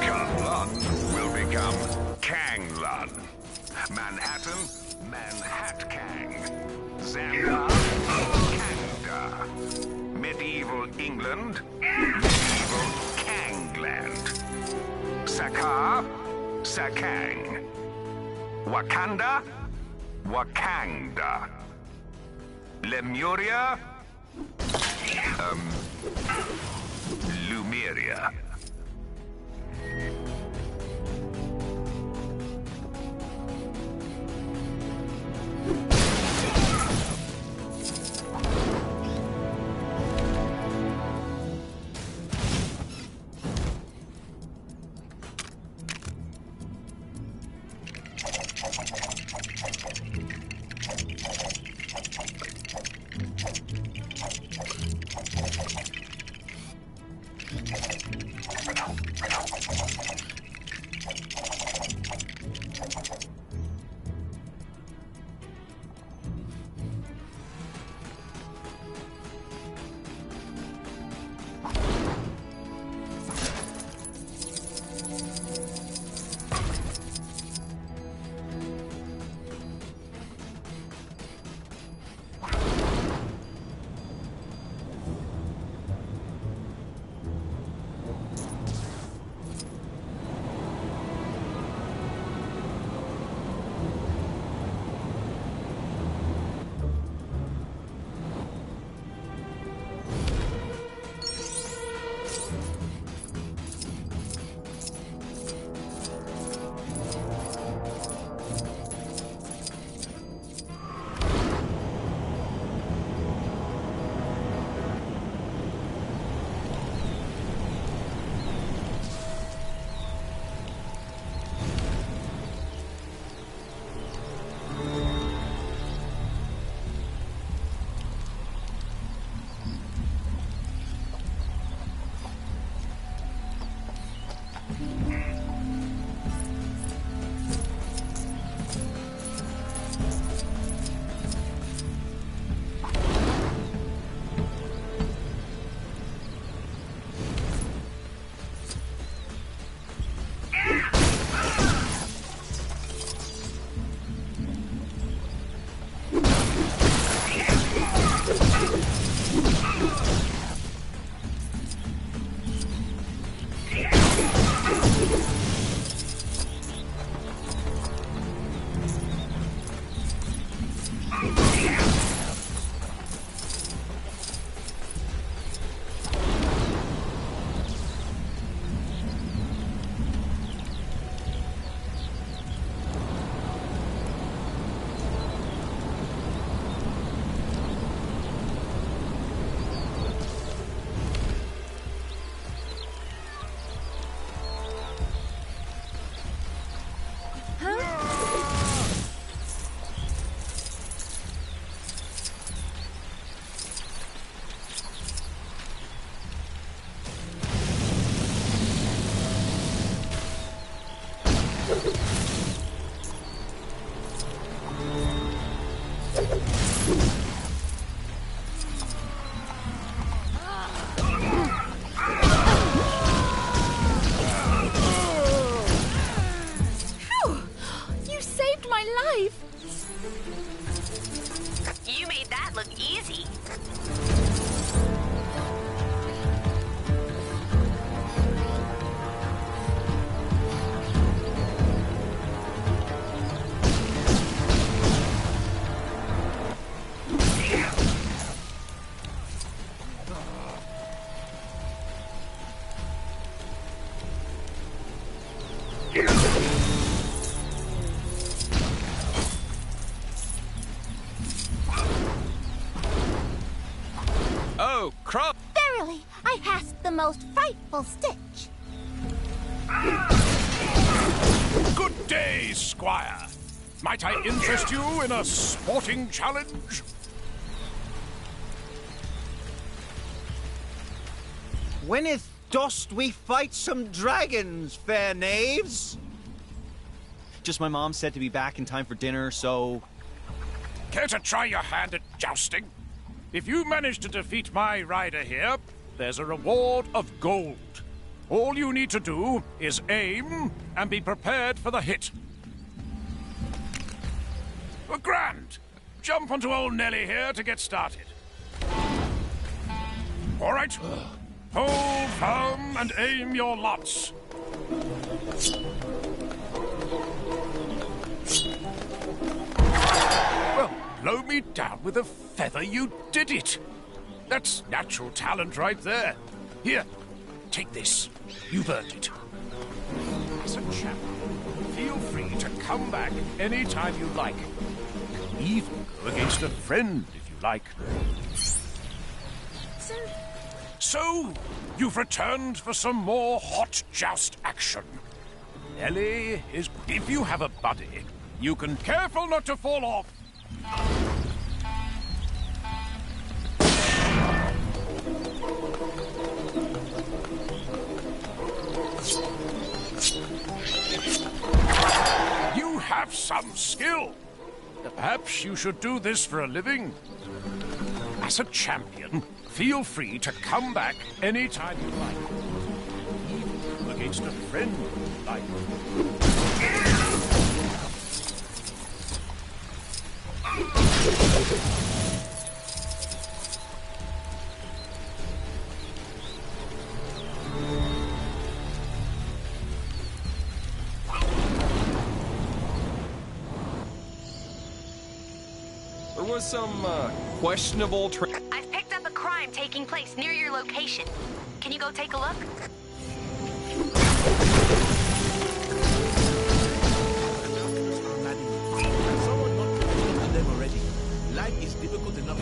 Kunlun will become Kanglun. Manhattan, Manhattan. Xandar, Kangda. Medieval England, Medieval Kangland. Sakaar, Sakang. Wakanda, Wakanda. Lemuria, Lumeria. So, Crop. Verily, I hast the most frightful stitch. Good day, Squire. Might I interest you in a sporting challenge? Wheneth dost we fight some dragons, fair knaves? Just my mom said to be back in time for dinner, so... Care to try your hand at jousting? If you manage to defeat my rider here, there's a reward of gold. All you need to do is aim and be prepared for the hit. Grand! Jump onto old Nelly here to get started. All right. Hold firm and aim your lots. Well, blow me down with a feather, you did it. That's natural talent right there. Here, take this. You've earned it. As a chap, feel free to come back anytime you like. You can even go against a friend if you like. So, you've returned for some more hot joust action. Nelly is... If you have a buddy, you can... Careful not to fall off! You have some skill. Perhaps you should do this for a living. As a champion, feel free to come back anytime you like. Even against a friend like. There was some questionable. I've picked up a crime taking place near your location. Can you go take a look? Someone not to them already. Life is difficult enough.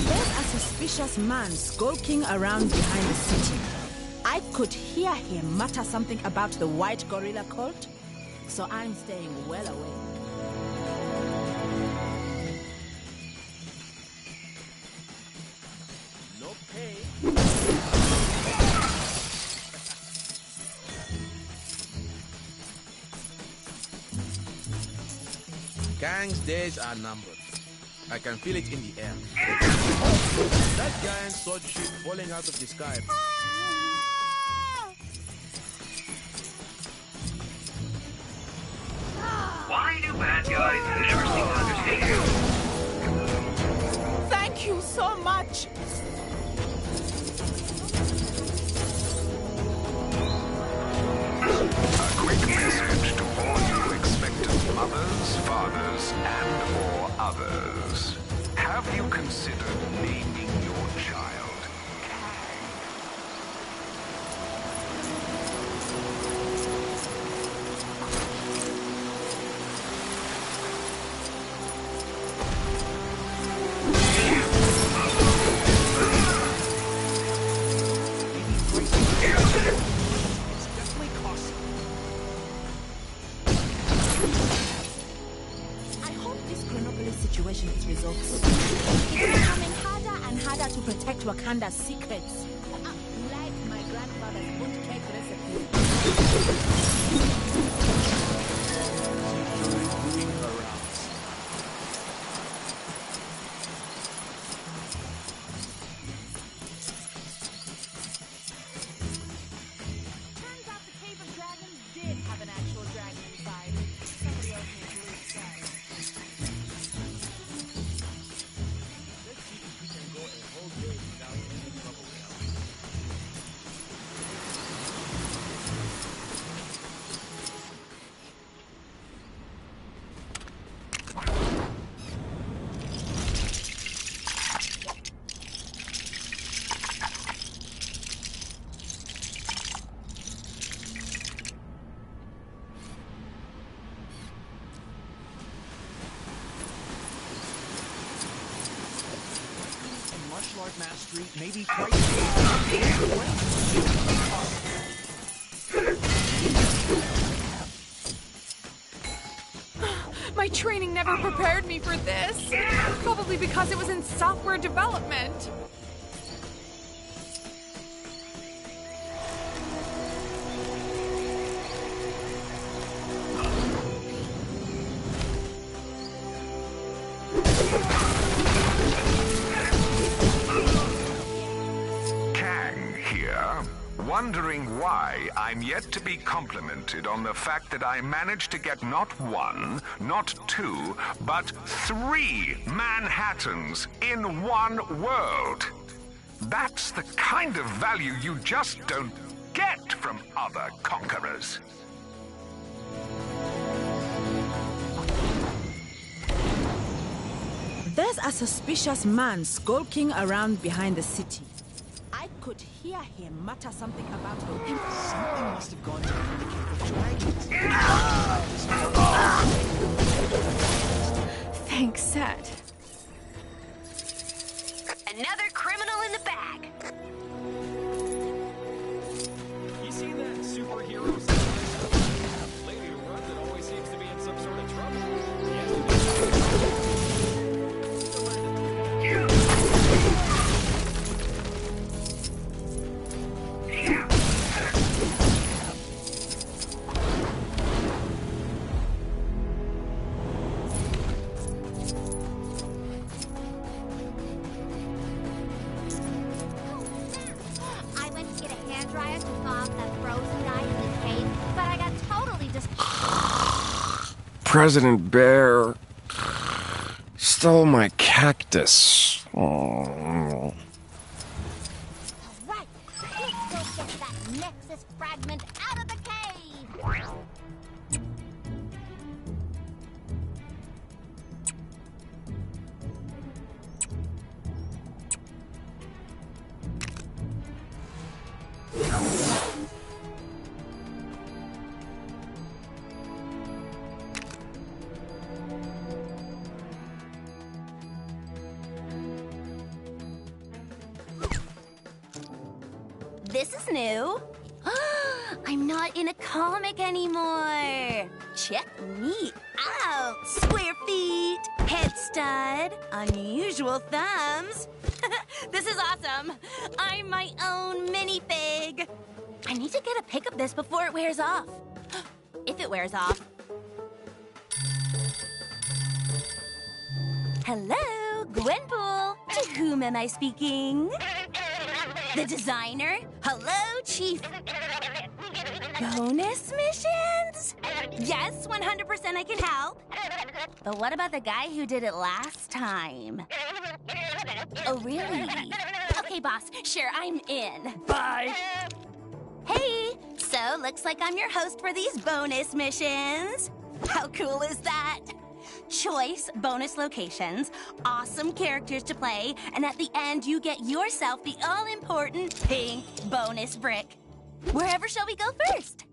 There's a suspicious man skulking around behind the city. I could hear him mutter something about the White Gorilla cult, so I'm staying well away. No pay. Gang's days are numbered. I can feel it in the air. That giant sword ship falling out of the sky. Why do bad guys never seem to understand you? Thank you so much! A quick message to all you expectant mothers, fathers, and/or others. Have you considered naming your child? I hope this Chronopolis situation is resolved soon. It's becoming harder and harder to protect Wakanda's secrets. Like my grandfather's bunt cake recipe. Turns out the Cave of Dragons did have an actual dragon inside. Somebody else made blue sky. Let's see if we can go a whole day without any trouble now. Nightmare Street, maybe try to... My training never prepared me for this. Probably because it was in software development. Kang here, wondering why I'm yet to be complimented on the fact that I managed to get not one, not two, but 3 Manhattans in one world. That's the kind of value you just don't get from other conquerors. There's a suspicious man skulking around behind the city. I could hear him mutter something about a wimp. Something must have gone down in the Cave of Dragons. Thanks, Set. Another criminal in the bag. You see that superhero lady who runs it always seems to be in some sort of trouble. I went to get a hairdryer to thaw out that frozen guy in the cave, but I got totally President Bear stole my cactus. Oh. Right. Let's go get that Nexus fragment out of the cave. This is new. I'm not in a comic anymore. Check me out. Square feet, head stud, unusual thumbs. This is awesome. I'm my own minifig. I need to get a pic of this before it wears off. If it wears off. Hello, Gwenpool. To whom am I speaking? The designer? Hello, Chief. Bonus missions? Yes, 100% I can help. But what about the guy who did it last time? Oh, really? Okay, boss. Sure, I'm in. Bye. Hey, so looks like I'm your host for these bonus missions. How cool is that? Choice bonus locations, awesome characters to play, and at the end you get yourself the all-important pink bonus brick. Wherever shall we go first?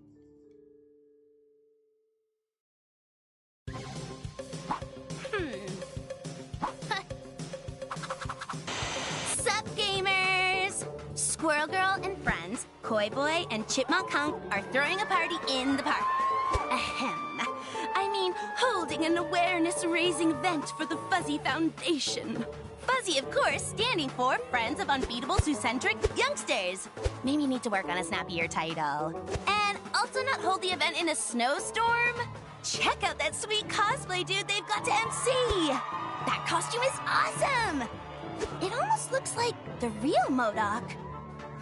Sup, gamers? Squirrel Girl and friends, Koi Boy and Chipmunk Hunk are throwing a party in the park. Ahem. I mean, holding an awareness-raising event for the Fuzzy Foundation. Fuzzy, of course, standing for Friends of Unbeatable Zoocentric Youngsters. Maybe need to work on a snappier title. And also not hold the event in a snowstorm? Check out that sweet cosplay dude they've got to MC! That costume is awesome! It almost looks like the real MODOK.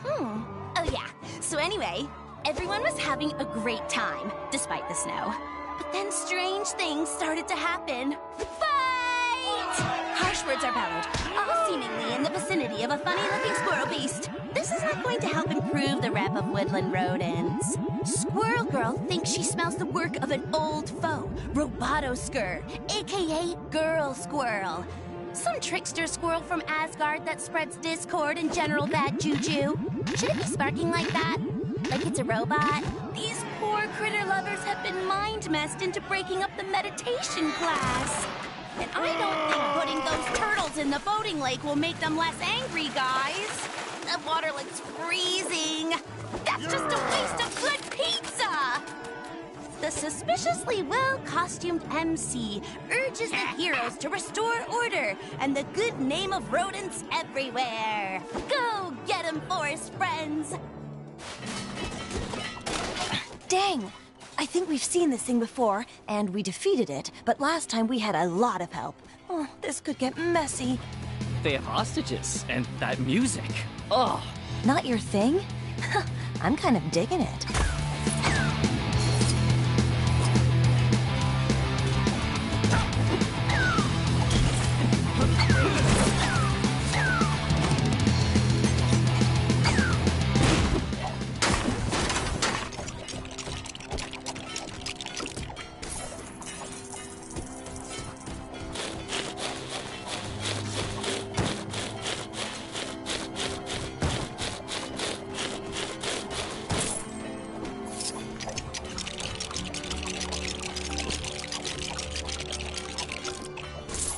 Oh yeah, so anyway, everyone was having a great time, despite the snow. But then strange things started to happen. Fight! Harsh words are bellowed, all seemingly in the vicinity of a funny-looking squirrel beast. This is not going to help improve the rep of woodland rodents. Squirrel Girl thinks she smells the work of an old foe, Robotoskur, aka Girl Squirrel. Some trickster squirrel from Asgard that spreads discord and general bad juju. Should it be sparking like that? Like it's a robot? These poor critter lovers have been mind-messed into breaking up the meditation class. And I don't think putting those turtles in the boating lake will make them less angry, guys. The water looks freezing. That's just a waste of good pizza. The suspiciously well-costumed MC urges the heroes to restore order and the good name of rodents everywhere. Go get 'em, forest friends! Dang! I think we've seen this thing before, and we defeated it, but last time we had a lot of help. Oh, this could get messy. They have hostages, and that music. Oh! Not your thing? I'm kind of digging it.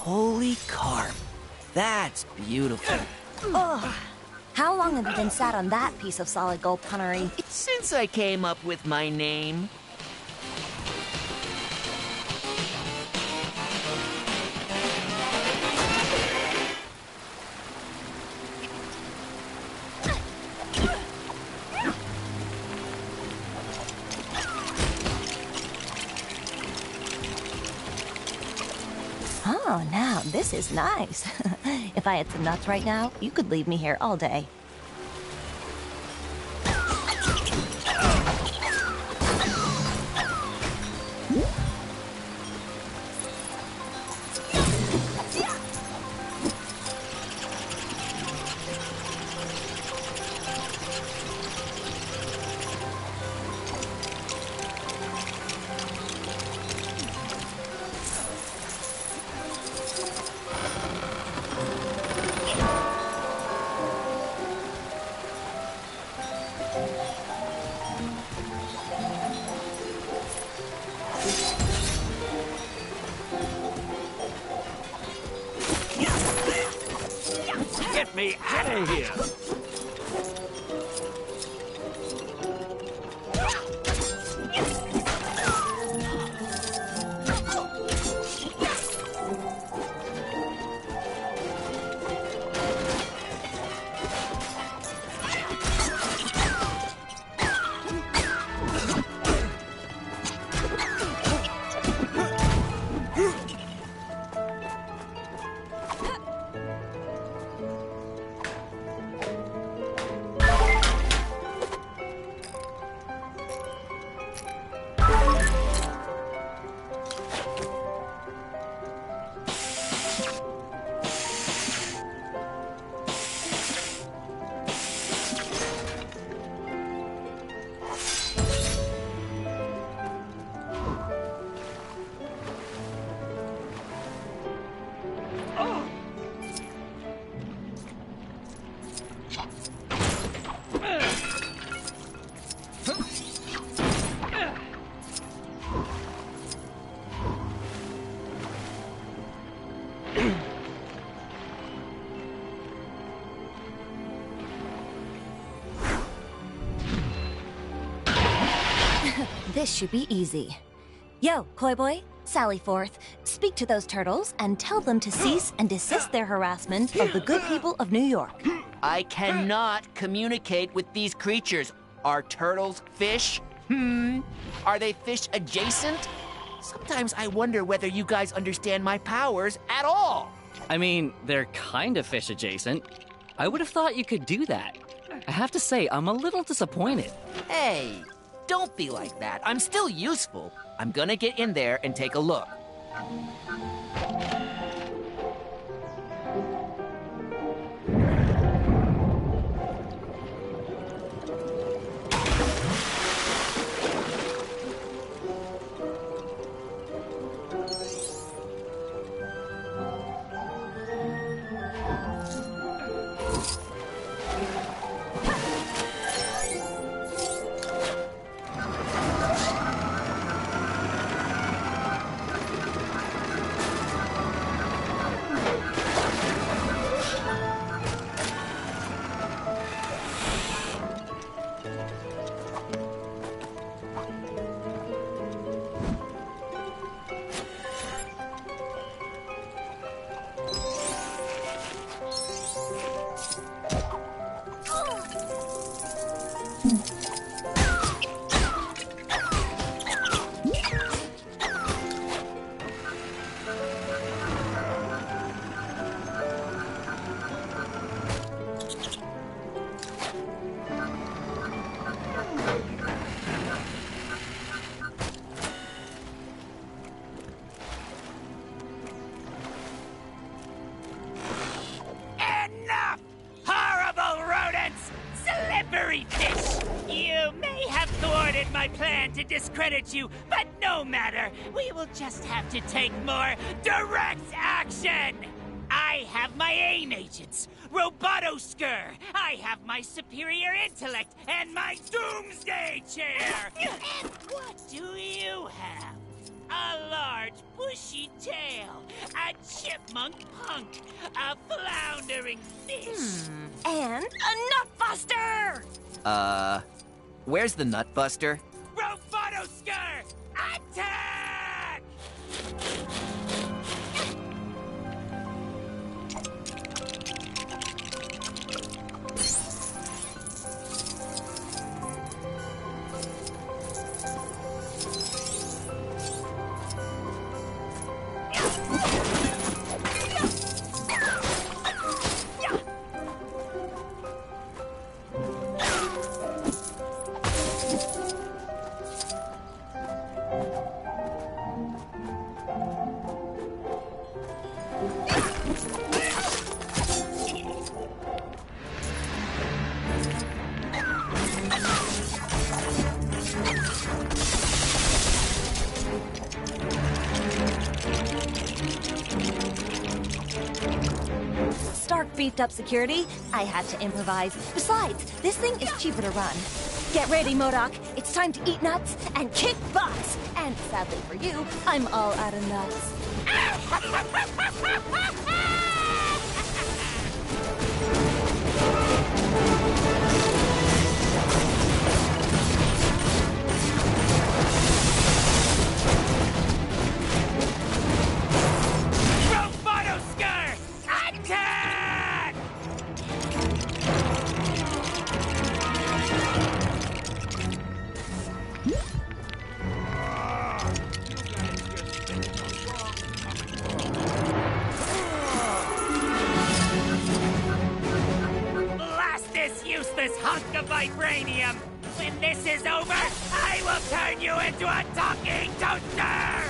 Holy carp. That's beautiful. Oh, how long have you been sat on that piece of solid gold punnery? Since I came up with my name. Oh, now, this is nice. If I had some nuts right now, you could leave me here all day. Get me out of here! This should be easy. Yo, Koi Boy, Sally Forth, speak to those turtles and tell them to cease and desist their harassment of the good people of New York. I cannot communicate with these creatures. Are turtles fish? Are they fish adjacent? Sometimes I wonder whether you guys understand my powers at all. I mean, they're kind of fish adjacent. I would have thought you could do that. I have to say, I'm a little disappointed. Hey, don't be like that. I'm still useful. I'm gonna get in there and take a look. plan to discredit you, but no matter. We will just have to take more direct action. I have my AIM agents, Robotosker. I have my superior intellect and my doomsday chair. And what do you have? A large, bushy tail, a chipmunk punk, a floundering fish, And a nutbuster! Where's the Nutbuster? Robotosker! Attack! Stark beefed up security. I had to improvise. Besides, this thing is cheaper to run. Get ready, MODOK. It's time to eat nuts and kick butts. And sadly for you, I'm all out of nuts. Robotosker! Attack! Blast this useless hunk of vibranium! When this is over, I will turn you into a talking toaster!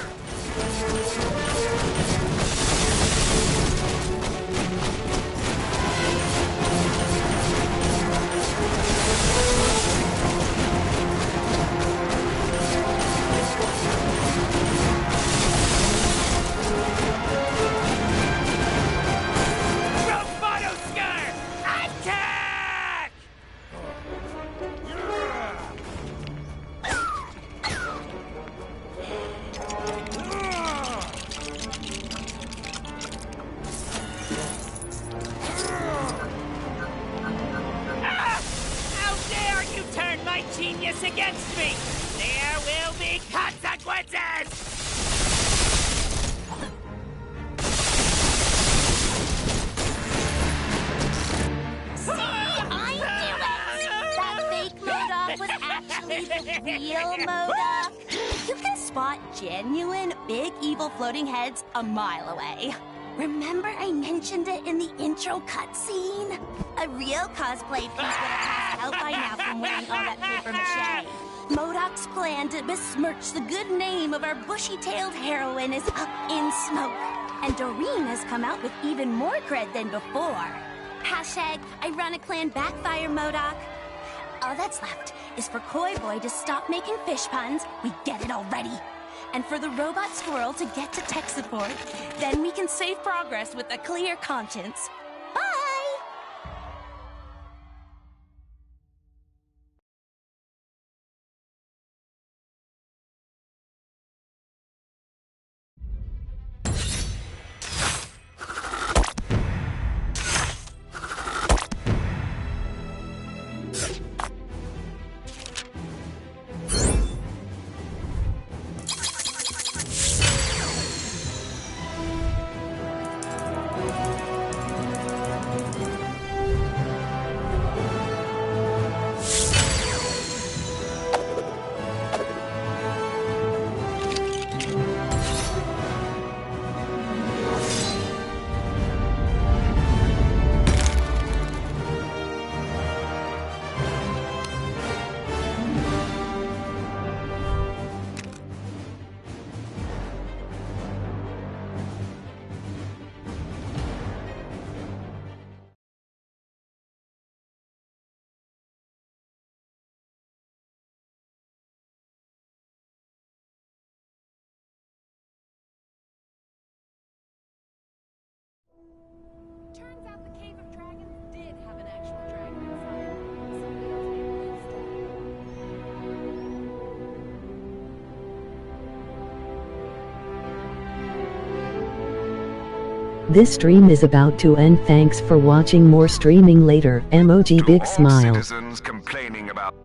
Robotosker! Attack! Ah! How dare you turn my genius against me! There will be consequences! I knew it! That fake MODOK was actually the real MODOK. You can spot genuine, big, evil floating heads a mile away. Remember I mentioned it in the intro cutscene? A real cosplay piece would have passed out by now from wearing all that paper mache. MODOK's plan to besmirch the good name of our bushy-tailed heroine is up in smoke. And Doreen has come out with even more cred than before. Hashtag, ironic plan backfire, MODOK. All that's left is for Koi Boy to stop making fish puns. We get it already. And for the robot squirrel to get to tech support. Then we can save progress with a clear conscience. Bye! Turns out the Cave of Dragons did have an actual dragon inside. Somebody else made it instead. This stream is about to end. Thanks for watching. More streaming later. Emoji big smile. Citizens complaining about